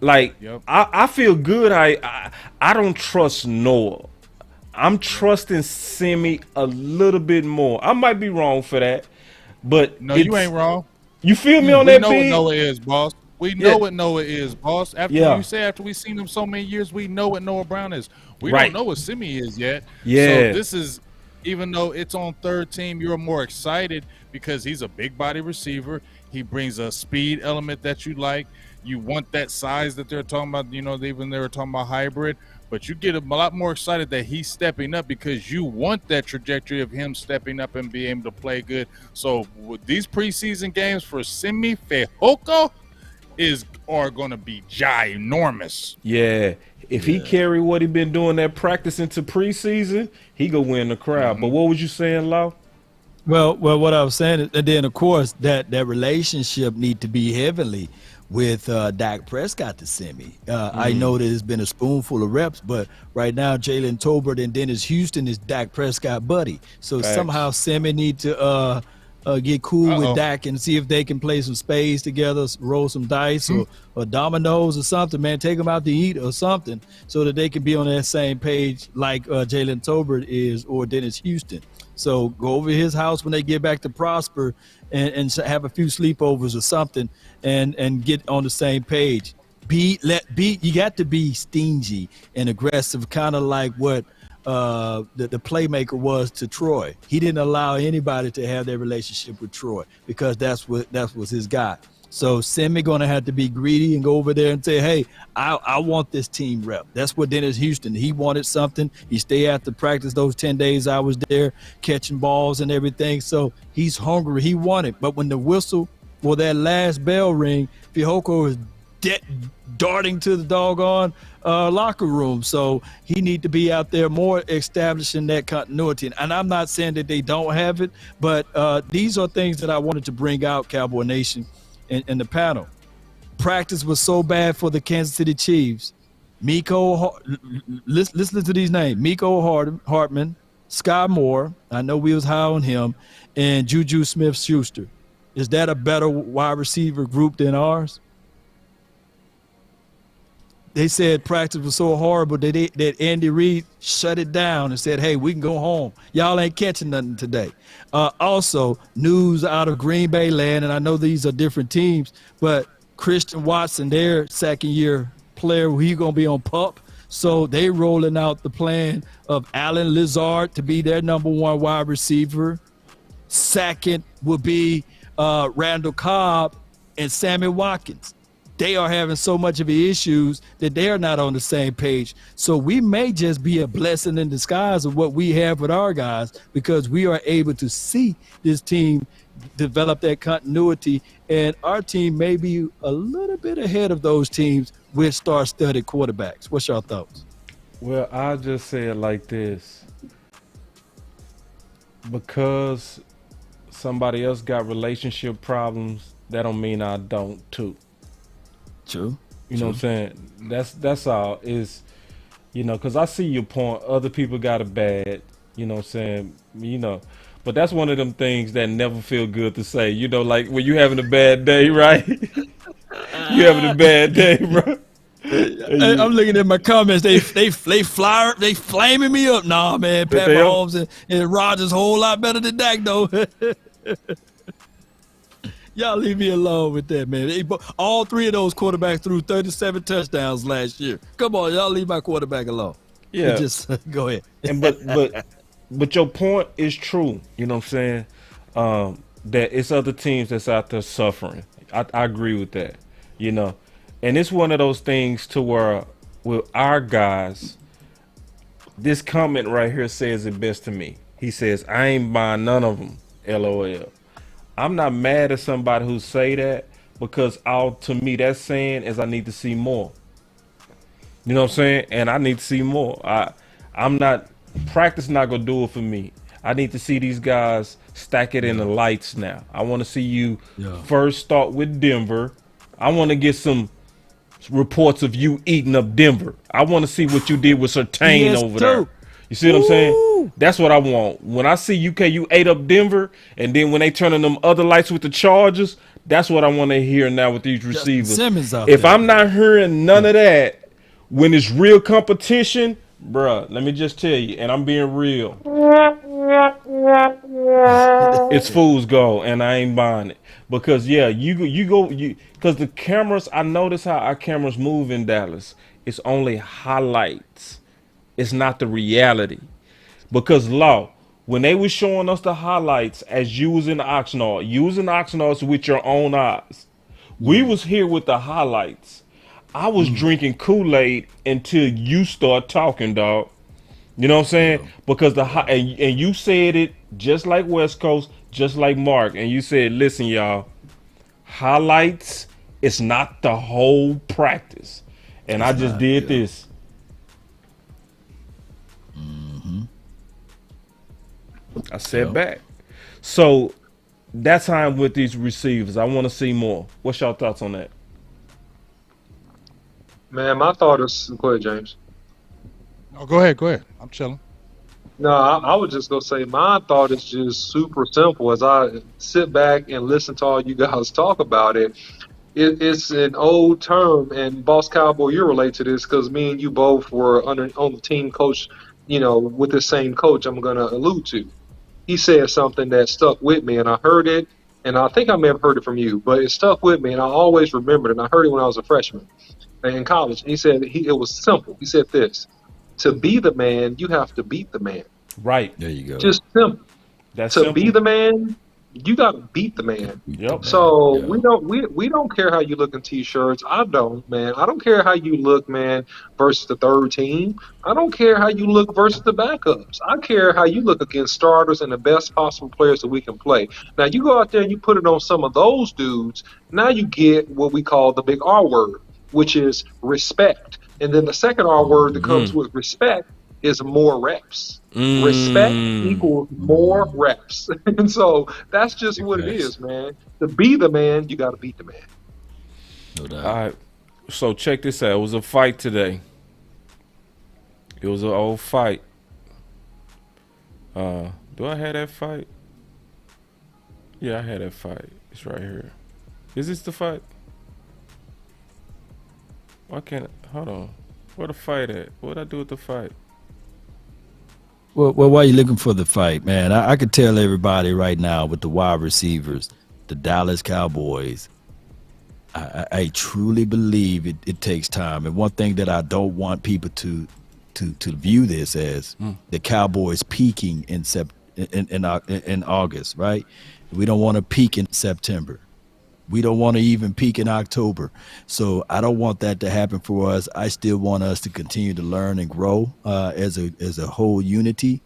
S1: I feel good. I don't trust Noah. I'm trusting Simi a little bit more. I might be wrong for that, but
S2: no, you ain't wrong.
S1: You feel me on that?
S2: We know what Noah is, boss. We know what Noah is, boss. After we've seen him so many years, we know what Noah Brown is. We don't know what Simi is yet.
S1: Yeah.
S2: So this is, even though it's on third team, you're more excited because he's a big body receiver. He brings a speed element that you like. You want that size that they're talking about. You know, they were talking about hybrid. But you get a lot more excited that he's stepping up because you want that trajectory of him stepping up and being able to play good. So with these preseason games for Simi Fehoko are going to be ginormous.
S1: Yeah. If he carry what he been doing that practice into preseason, he go win the crowd. But what was you saying, Law?
S3: Well, what I was saying is, and then of course that relationship need to be heavily with Dak Prescott to Simi. I know that it's been a spoonful of reps, but right now Jalen Tolbert and Dennis Houston is Dak Prescott buddy. So somehow Simi need to get cool with Dak and see if they can play some spades together, roll some dice or dominoes or something, man. Take them out to eat or something so that they can be on that same page like Jalen Tolbert is or Dennis Houston. So go over to his house when they get back to Prosper and have a few sleepovers or something and get on the same page. You got to be stingy and aggressive, kind of like what the playmaker was to Troy. He didn't allow anybody to have their relationship with Troy because that was his guy. So Simi gonna have to be greedy and go over there and say, hey, I want this team rep. That's what Dennis Houston, he wanted something. He stayed after practice those 10 days I was there catching balls and everything. So he's hungry, he wanted. But when the whistle for that last bell ring, Fehoko is darting to the doggone locker room. So he need to be out there more establishing that continuity. And I'm not saying that they don't have it, but these are things that I wanted to bring out, Cowboy Nation, in the panel. Practice was so bad for the Kansas City Chiefs. Listen to these names. Miko Hartman, Sky Moore, I know we was high on him, and Juju Smith-Schuster. Is that a better wide receiver group than ours? they said practice was so horrible that Andy Reid shut it down and said, hey, we can go home. Y'all ain't catching nothing today. Also, news out of Green Bay land, and I know these are different teams, but Christian Watson, their second-year player, he's going to be on PUP. So they rolling out the plan of Allen Lazard to be their number 1 wide receiver. Second will be Randall Cobb and Sammy Watkins. They are having so much of the issues that they are not on the same page. So we may just be a blessing in disguise of what we have with our guys, because we are able to see this team develop that continuity, and our team may be a little bit ahead of those teams with star-studded quarterbacks. What's your thoughts?
S1: Well, I'll just say it like this. Because somebody else got relationship problems, that don't mean I don't too.
S3: True.
S1: You know what I'm saying? That's all. Is, you know, because I see your point. Other people got it bad. You know what I'm saying? You know. But that's one of them things that never feel good to say. You know, like when you having a bad day, right? You having a bad day, bro.
S3: Hey, I'm looking at my comments. They flaming me up. Nah, man. Pat Mahomes and Rodgers a whole lot better than Dak, though. Y'all leave me alone with that, man. All 3 of those quarterbacks threw 37 touchdowns last year. Come on, y'all leave my quarterback alone.
S1: Yeah.
S3: Just go ahead.
S1: And but your point is true. You know what I'm saying? That it's other teams that's out there suffering. I agree with that. You know, and it's one of those things to where with our guys, this comment right here says it best to me. He says, I ain't buying none of them, LOL. I'm not mad at somebody who say that, because all to me that's saying is I need to see more. You know what I'm saying? And I need to see more. I'm not, practice not gonna do it for me. I need to see these guys stack it in the lights now. I want to see you first start with Denver. I want to get some reports of you eating up Denver. I want to see what you did with Surtain over there. You see what I'm saying? That's what I want. When I see you ate up Denver, and then when they turning them other lights with the Chargers, that's what I want to hear now with these receivers. If I'm not hearing none of that when it's real competition, bruh, let me just tell you, and I'm being real, it's fool's gold, and I ain't buying it. Because because the cameras, I notice how our cameras move in Dallas. It's only highlights. It's not the reality. Because when they was showing us the highlights as you was in the Oxnard, using Oxnards with your own eyes, we was here with the highlights. I was drinking Kool-Aid until you start talking, dog. You know what I'm saying? Because and you said it just like West Coast, just like Mark, and you said, listen, y'all, highlights is not the whole practice. And I just did this. I said back. So that's how I'm with these receivers. I want to see more. What's your thoughts on that?
S9: Man, my thought is, go ahead, James.
S2: Oh, go ahead. I'm chilling.
S9: No, I was just gonna say my thought is just super simple. As I sit back and listen to all you guys talk about it, it's an old term, and Boss Cowboy, you relate to this because me and you both were on the team coach, with the same coach I'm gonna allude to. He said something that stuck with me, and I heard it, and I think I may have heard it from you, but it stuck with me, and I always remembered it, and I heard it when I was a freshman in college. And he said it was simple. He said this: to be the man, you have to beat the man.
S1: Right.
S3: There you go.
S9: Just simple.
S1: That's
S9: to
S1: simple.
S9: Be the man, you got to beat the man.
S1: Yep.
S9: So we don't care how you look in t-shirts. I don't, man. I don't care how you look, man, versus the third team. I don't care how you look versus the backups. I care how you look against starters and the best possible players that we can play. Now you go out there and you put it on some of those dudes. Now you get what we call the big R word, which is respect. And then the second R word that comes with respect is more reps. Respect equals more reps. And so that's just what it is, man. To be the man, you got to beat the man.
S3: No doubt.
S1: All right. So check this out. It was a fight today. It was an old fight. Do I have that fight? Yeah, I had that fight. It's right here. Is this the fight? Why can't hold on? Where the fight at? What'd I do with the fight?
S3: Well, why are you looking for the fight, man? I could tell everybody right now with the wide receivers, the Dallas Cowboys. I truly believe it takes time. And one thing that I don't want people to view this as the Cowboys peaking in August, right? We don't want to peak in September. We don't want to even peak in October. So I don't want that to happen for us. I still want us to continue to learn and grow as a whole unity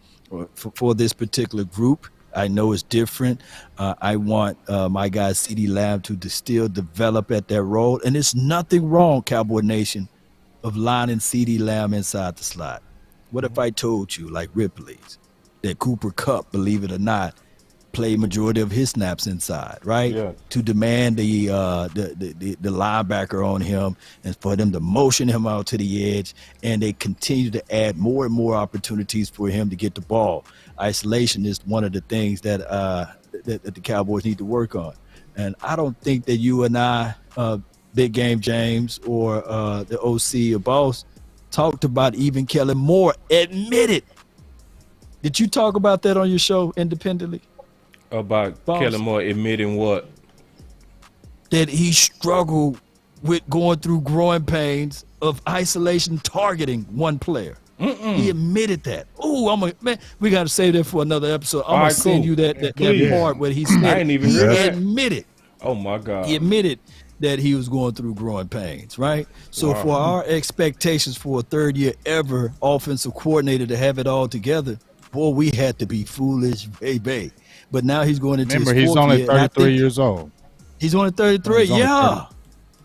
S3: for this particular group. I know it's different. I want my guy CeeDee Lamb to still develop at that role. And there's nothing wrong, Cowboy Nation, of lining CeeDee Lamb inside the slot. What if I told you, like Ripley's, that Cooper Kupp, believe it or not, played majority of his snaps inside, right? Yeah. To demand the linebacker on him and for them to motion him out to the edge, and they continue to add more and more opportunities for him to get the ball. Isolation is one of the things that the Cowboys need to work on. And I don't think that you and I, Big Game James or the OC or Boss, talked about even Kellen Moore admitted. Did you talk about that on your show independently?
S1: About Boss? Kellen Moore admitting what?
S3: That he struggled with going through growing pains of isolation targeting one player. He admitted that. Oh, man, we got to save that for another episode. I'm going to send you that part where he said
S1: I ain't even heard that.
S3: Admitted.
S1: Oh, my God.
S3: He admitted that he was going through growing pains, right? So for our expectations for a third year ever offensive coordinator to have it all together, boy, we had to be foolish, baby. But now he's going into his fourth year.
S2: He's only 33 years old.
S3: He's only 33, yeah.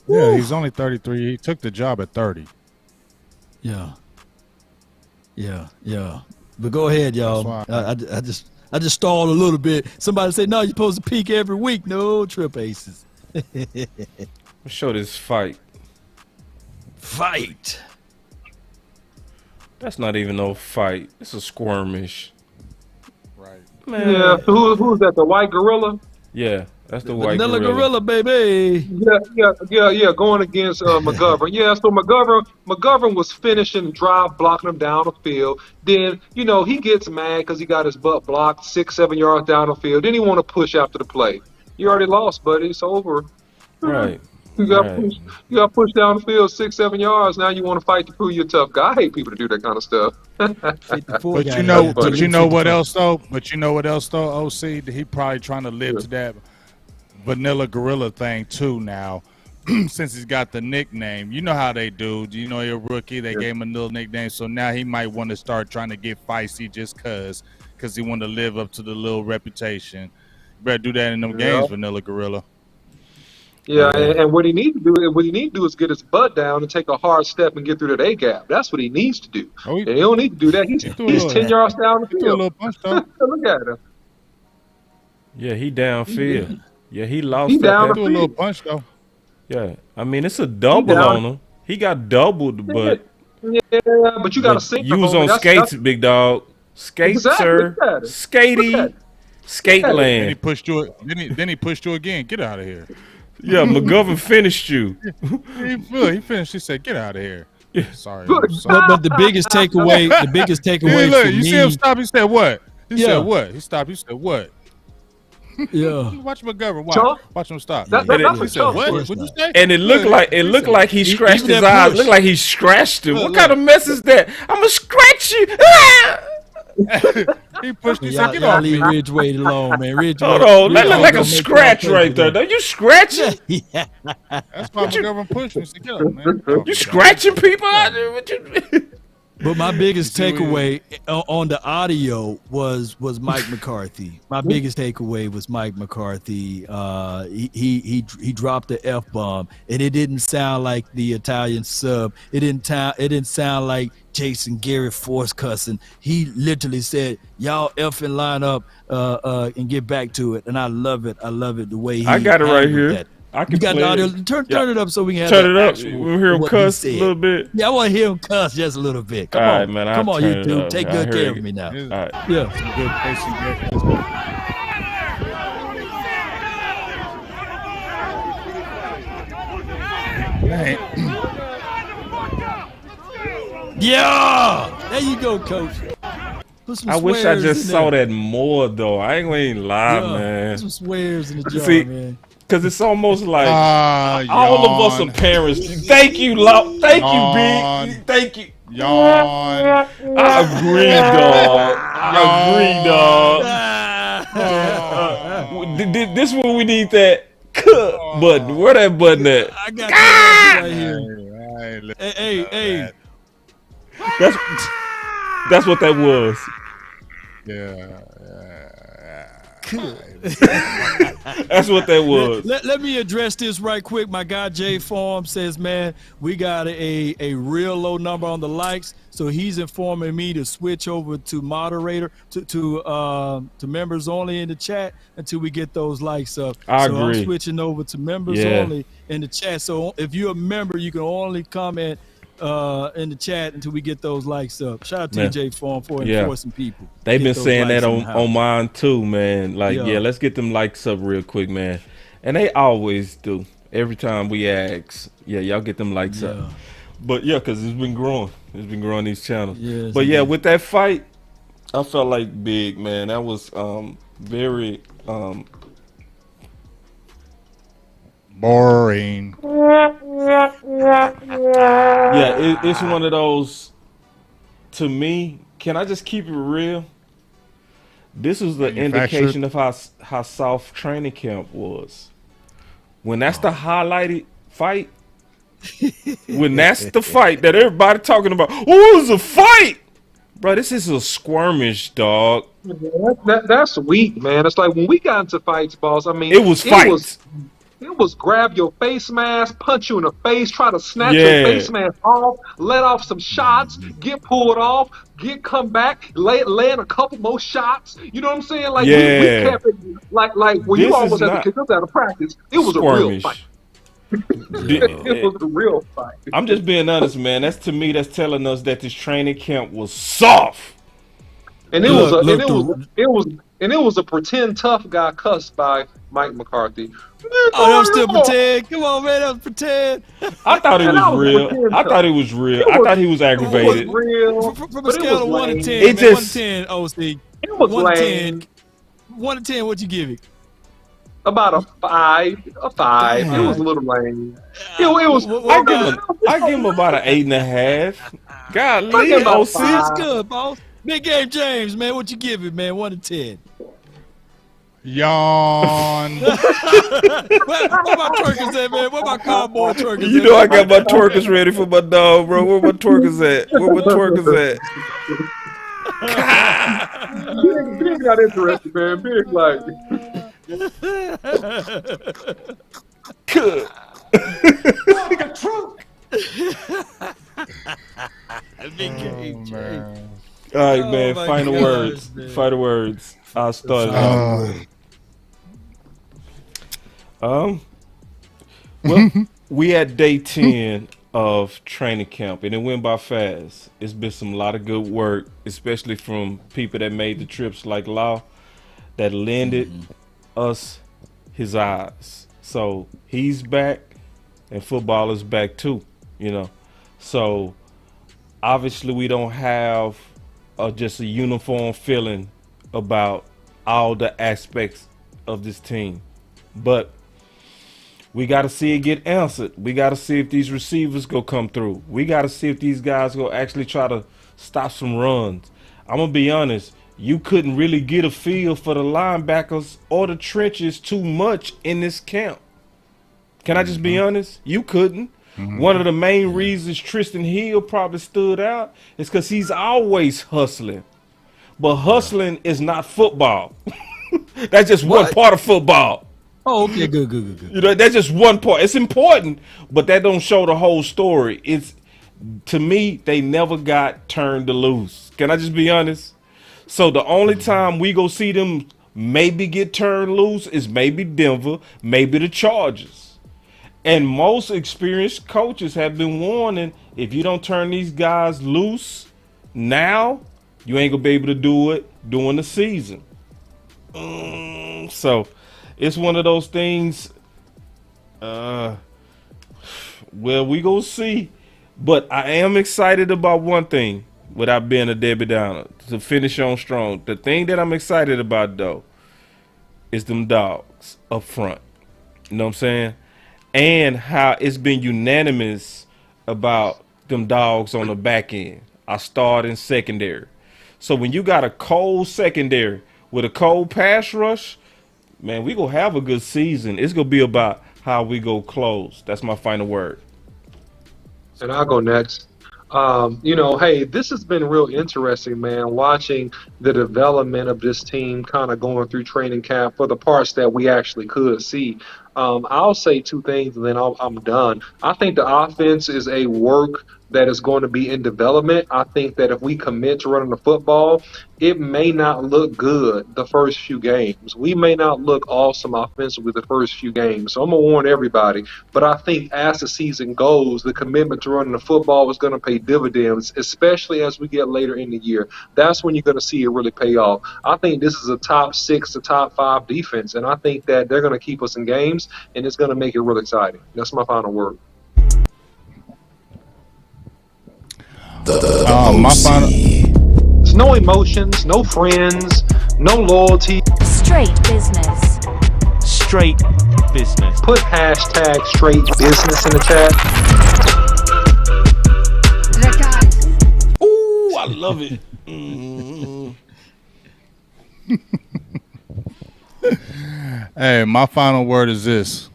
S2: Yeah, he's only 33. He took the job at 30.
S3: Yeah. But go ahead, y'all. I just stalled a little bit. Somebody said, no, you're supposed to peak every week. No, trip aces.
S1: Let's show this fight. That's not even no fight. It's a skirmish.
S2: Right.
S1: Man.
S9: Yeah. Who's that? The white gorilla?
S1: Yeah, that's the white
S3: Vanilla
S1: gorilla,
S3: baby.
S9: Yeah. Going against McGovern. Yeah. So McGovern was finishing drive, blocking him down the field. Then he gets mad because he got his butt blocked 6-7 yards down the field. Then he want to push after the play. You already lost, buddy. It's over.
S1: Right.
S9: You got pushed down the field 6-7 yards. Now you want to fight to prove you're a tough guy. I hate people to do that kind of stuff.
S2: But you know what else though? OC, he probably trying to live to that vanilla gorilla thing too now. Since he's got the nickname, you know how they do. You're a rookie. They gave him a little nickname, so now he might want to start trying to get feisty just because he want to live up to the little reputation. You better do that in them games, vanilla gorilla.
S9: Yeah, and what he needs to do is get his butt down and take a hard step and get through that A gap. That's what he needs to do. He don't need to do that. He's 10 yards down the field.
S2: A little punch, though.
S9: Look at him.
S1: Yeah, he downfield. Yeah, he lost.
S9: He down
S2: a little punch though.
S1: Yeah, I mean it's a double on him. He got doubled, but
S9: but you got to sink.
S1: You was on skates, big dog. Skates, sir. Skate land.
S2: Then he pushed you. Then he pushed you again. Get out of here.
S1: Yeah, McGovern finished you.
S2: He finished. He said, "Get out of here."
S1: Yeah.
S2: Sorry.
S3: But the biggest takeaway
S2: look,
S3: for
S2: you
S3: me.
S2: see him stop. He said, "What?" He said, "What?" He stopped. He said, "What?"
S3: Yeah.
S2: Watch McGovern. Watch him stop.
S9: That's
S2: he said, "What? What'd you say?"
S1: And it looked like he scratched his eyes. It looked like he scratched him. What kind of mess is that? I'm gonna scratch you.
S2: He pushed. He said, "Get off me."
S3: Leave Ridgeway alone, man.
S1: Hold on, that look like a scratch right there. Are you scratching?
S3: Yeah.
S2: That's why McGovern pushed me. He said, "Get up, man."
S1: You scratching people out there?
S3: But my biggest takeaway on the audio was Mike McCarthy. My biggest takeaway was Mike McCarthy. He dropped the F-bomb, and it didn't sound like the Italian sub. It didn't sound like Jason Garrett force cussing. He literally said, "Y'all effing line up and get back to it." And I love it. I love it the way he.
S1: I got it right here.
S3: That.
S1: I can
S3: you got
S1: play
S3: the audio.
S1: it.
S3: Turn it up so we can have
S1: turn it up. We'll hear him cuss a little bit.
S3: Yeah, I want to hear him cuss just a little bit. Come
S1: all
S3: on,
S1: right, man.
S3: Come on, YouTube.
S1: Up,
S3: take
S1: man.
S3: good care of me now.
S1: All right.
S3: Yeah. Yeah, there you go, coach. Put some
S1: I wish I just saw
S3: there.
S1: that more though. I ain't gonna lie, man.
S3: Put some swears in the jar,
S1: See,
S3: man.
S1: because it's almost like all of us are parents. Thank you, love. Thank you, Big. Thank you.
S2: Yawn.
S1: I agree, dog. This one we need that cut button. Where that button at?
S3: I got that right here. Hey.
S1: That's what that was.
S2: Yeah.
S1: That's what that was.
S3: Let me address this right quick. My guy Jay Farm says, man, we got a real low number on the likes, so he's informing me to switch over to moderator to members only in the chat until we get those likes up.
S1: I
S3: agree.
S1: agree.
S3: I'm switching over to members only in the chat. So if you're a member, you can only comment in the chat until we get those likes up. Shout out to TJ Farm for enforcing people.
S1: They've been saying that on mine too, man. Like, let's get them likes up real quick, man. And they always do. Every time we ask, y'all get them likes up. But because it's been growing. It's been growing these channels. But with that fight, I felt like Big, man. That was very
S2: boring.
S1: It's one of those. To me, can I just keep it real? This was the indication of how soft training camp was. When that's the highlighted fight, when that's the fight that everybody talking about, it was a fight, bro. This is a skirmish, dog.
S9: That's weak, man. It's like when we got into fights, boss. I mean,
S1: it was fights.
S9: It was grab your face mask, punch you in the face, try to snatch your face mask off, let off some shots, get pulled off, come back, land a couple more shots. You know what I'm saying? Like we kept it like when you always had to kick us out of practice. It was a real fight. It was a real fight.
S1: I'm just being honest, man. That's telling us that this training camp was soft.
S9: And it was a pretend tough guy cussed by Mike McCarthy.
S3: Oh, that was still pretend. Come on, man, that was pretend.
S1: I thought it was real. I thought it was real. I thought he was aggravated.
S9: It was real.
S3: From a scale of 1 to 10,
S1: it
S3: man,
S1: just
S3: 1 to 10, OC.
S9: It was
S3: 1 to 10. 1 to 10, what'd you give it?
S9: About a 5. A 5. It was a little lame. It was.
S1: I give him about an 8.5. God,
S3: OC, it's good, boss. Big Game James, man, what you give it, man? 1 to 10.
S2: Yawn.
S3: Where my twerkers at, man? Where my cowboy twerkers at?
S1: You know I got my twerkers ready for my dog, bro. Where my twerkers at?
S9: Big got interested, man. Big like.
S1: Good.
S5: The truth.
S3: Big Game James.
S1: All right, man. Final words. Final words. I'll start it off. Well, we at day 10 of training camp, and it went by fast. It's been a lot of good work, especially from people that made the trips like Law, that lended us his eyes. So he's back, and football is back too, you know. So obviously we don't have just a uniform feeling about all the aspects of this team, but we got to see it get answered. We got to see if these receivers go come through. We got to see if these guys go actually try to stop some runs. I'm gonna be honest, you couldn't really get a feel for the linebackers or the trenches too much in this camp. Can I just be honest? You couldn't. One of the main reasons Tristan Hill probably stood out is because he's always hustling. But hustling is not football. That's just one part of football.
S3: Oh, okay, good.
S1: You know, that's just one part. It's important, but that don't show the whole story. It's, to me, they never got turned loose. Can I just be honest? So the only time we go see them maybe get turned loose is maybe Denver, maybe the Chargers. And most experienced coaches have been warning, if you don't turn these guys loose now, you ain't gonna be able to do it during the season. So it's one of those things. Well, we gonna see. But I am excited about one thing without being a Debbie Downer to finish on strong. The thing that I'm excited about though is them dogs up front. You know what I'm saying? And how it's been unanimous about them dogs on the back end. I start in secondary. So when you got a cold secondary with a cold pass rush, man, we gonna have a good season. It's gonna be about how we go close. That's my final word.
S9: And I'll go next. Hey, this has been real interesting, man, watching the development of this team kind of going through training camp for the parts that we actually could see. I'll say two things and then I'm done. I think the offense is a work that is going to be in development. I think that if we commit to running the football, it may not look good the first few games. We may not look awesome offensively the first few games. So I'm going to warn everybody. But I think as the season goes, the commitment to running the football is going to pay dividends, especially as we get later in the year. That's when you're going to see it really pay off. I think this is a top 6 to top 5 defense, and I think that they're going to keep us in games, and it's going to make it real exciting. That's my final word.
S2: My final.
S9: There's no emotions, no friends, no loyalty.
S10: Straight business.
S12: Straight business.
S9: Put hashtag straight business in the chat.
S1: Ooh, I love it. Mm-hmm.
S2: Hey, my final word is this.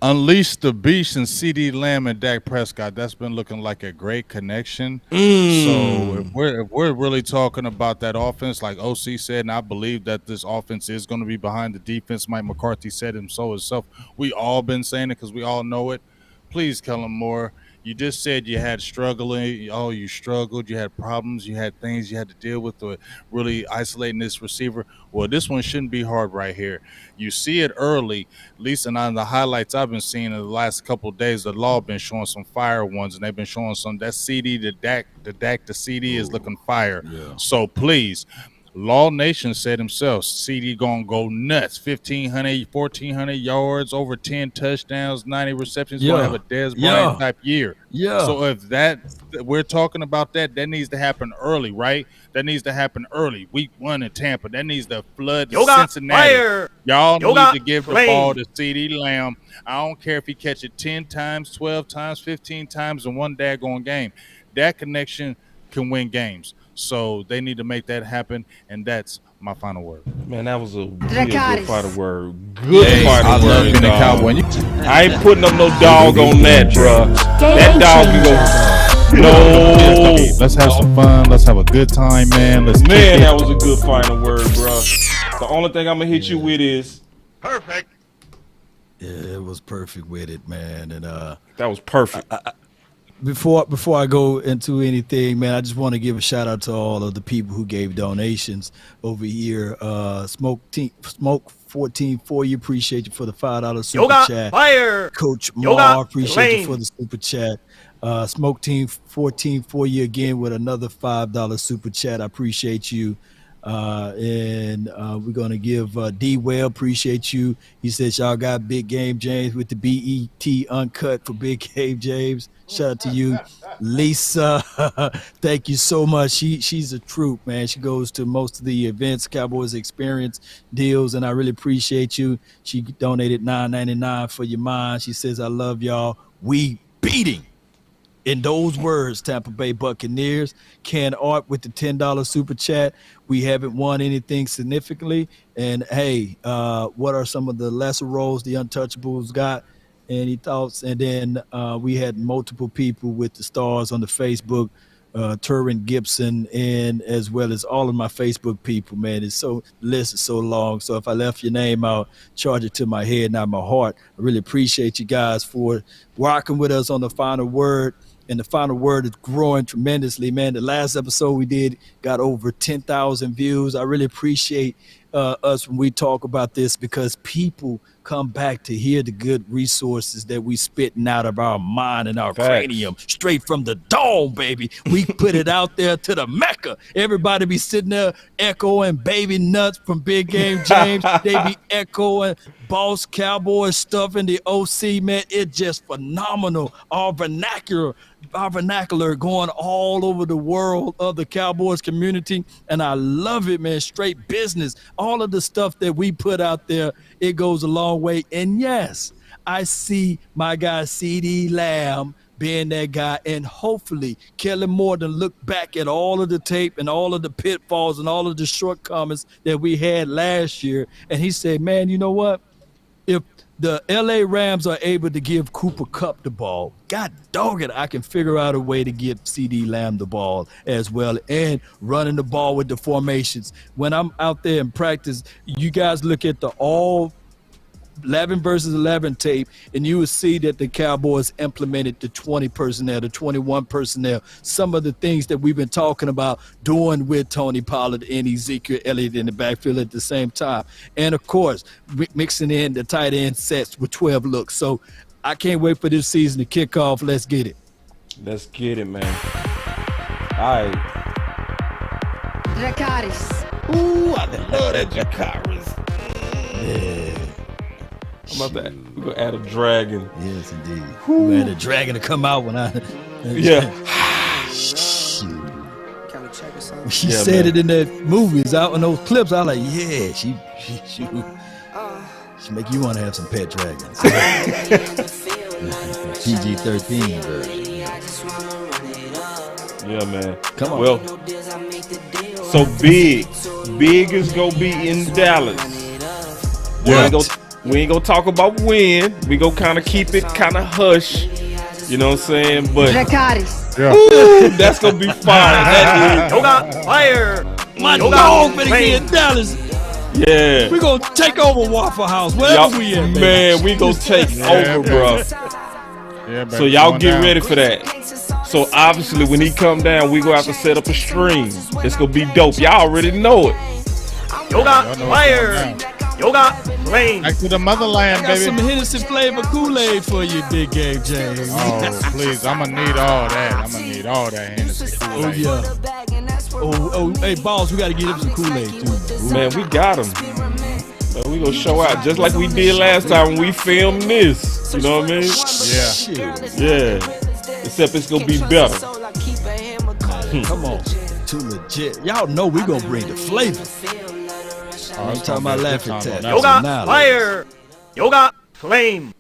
S2: Unleash the beast and CD Lamb and Dak Prescott. That's been looking like a great connection. So if we're really talking about that offense, like OC said, and I believe that this offense is going to be behind the defense. Mike McCarthy said himself. We all been saying it because we all know it. Please, Kellen Moore. You just said you had struggling. Oh, you struggled. You had problems. You had things you had to deal with really isolating this receiver. Well, this one shouldn't be hard right here. You see it early. At least on the highlights I've been seeing in the last couple of days, the law been showing some fire ones, and they've been showing some. That CD, the Dak to CD is looking fire. Yeah. So please. Law Nation said himself, CD gonna go nuts. 1,500, 1,400 yards, over 10 touchdowns, 90 receptions. Gonna have a Dez Bryant type year.
S3: Yeah.
S2: So if we're talking about that needs to happen early, right? That needs to happen early. Week 1 in Tampa. That needs to flood Cincinnati. Y'all need to give the ball to CD Lamb. I don't care if he catch it 10 times, 12 times, 15 times in one daggone game. That connection can win games. So they need to make that happen, and that's my final word.
S1: Man, that was a real good final word. Good final word,
S2: being a Cowboy.
S1: I ain't putting up no dog on that, bro. That dog can go. No.
S2: Let's have some fun. Let's have a good time, man.
S1: That was a good final word, bro. The only thing I'm gonna hit you with is
S12: perfect.
S3: Yeah, it was perfect with it, man, and
S1: that was perfect.
S3: Before I go into anything, man, I just want to give a shout out to all of the people who gave donations over here. Smoke 14 for you, appreciate you for the $5 super chat.
S12: Fire.
S3: Coach Mar, appreciate you for the super chat. Smoke Team 14 for you again with another $5 super chat. I appreciate you. And we're going to give D Well, appreciate you. He says y'all got Big Game James with the BET Uncut for Big Game James. Shout out to you. Lisa, thank you so much. She's a troop, man. She goes to most of the events, Cowboys Experience deals, and I really appreciate you. She donated $9.99 for your mind. She says, I love y'all. We beating. In those words, Tampa Bay Buccaneers. Ken Art with the $10 super chat. We haven't won anything significantly. And, hey, what are some of the lesser roles the Untouchables got? Any thoughts? And then we had multiple people with the stars on the Facebook, Turin Gibson, and as well as all of my Facebook people, man. The list is so long. So if I left your name out, charge it to my head, not my heart. I really appreciate you guys for rocking with us on the final word. And the final word is growing tremendously, man. The last episode we did got over 10,000 views. I really appreciate us when we talk about this because people come back to hear the good resources that we spitting out of our mind and our cranium, straight from the dome, baby. We put it out there to the Mecca. Everybody be sitting there echoing baby nuts from Big Game James. They be echoing Boss Cowboy stuff in the OC, man, it's just phenomenal. Our vernacular going all over the world of the Cowboys community, and I love it, man. Straight business. All of the stuff that we put out there, it goes a long way. And yes, I see my guy CeeDee Lamb being that guy, and hopefully Kellen Morton look back at all of the tape and all of the pitfalls and all of the shortcomings that we had last year, and he said, man, you know what? If the LA Rams are able to give Cooper Kupp the ball, God dog it, I can figure out a way to give CeeDee Lamb the ball as well, and running the ball with the formations. When I'm out there in practice, you guys look at the all 11 versus 11 tape, and you will see that the Cowboys implemented the 20 personnel, the 21 personnel, some of the things that we've been talking about doing with Tony Pollard and Ezekiel Elliott in the backfield at the same time. And, of course, mixing in the tight end sets with 12 looks. So I can't wait for this season to kick off. Let's get it.
S1: Let's get it, man. All right.
S4: Dracarys.
S1: Ooh, I love that Dracarys. Yeah. I'm about to, we're going to add a dragon.
S3: Yes, indeed. We're going to add a dragon to come out when I...
S1: Yeah.
S3: She said it in the movies, out in those clips. I was like, yeah, she make you want to have some pet dragons. PG-13 version.
S1: Yeah, man.
S3: Come on.
S1: Well, so Big is going to be in Dallas. We ain't gonna talk about when. We gonna kind of keep it kind of hush. You know what I'm saying? But ooh, that's gonna be fine.
S3: Yoga fire. My dog better get in Dallas.
S1: Yeah.
S3: We gonna take over Waffle House. Wherever we at,
S1: man, we gonna take over, bro.
S2: Yeah,
S1: so y'all get ready for that. So obviously, when he come down, we gonna have to set up a stream. It's gonna be dope. Y'all already know it.
S3: Yoga fire. Yoga flame.
S2: Back to the motherland,
S3: I got
S2: baby.
S3: some Hennessy flavor Kool-Aid for you, Big Game James.
S2: Oh, please. I'm going to need all that. Hennessy Kool-Aid.
S3: Oh, yeah. Hey, Boss, we got to get him some Kool-Aid, too.
S1: Man, we got him. Man, we going to show out just like we did last time when we filmed this. You know what I mean? Yeah. Except it's going to be better.
S3: Come on. Too legit. Y'all know we going to bring the flavor. I'm talking about laughing tap.
S12: Yoga fire. Yoga flame.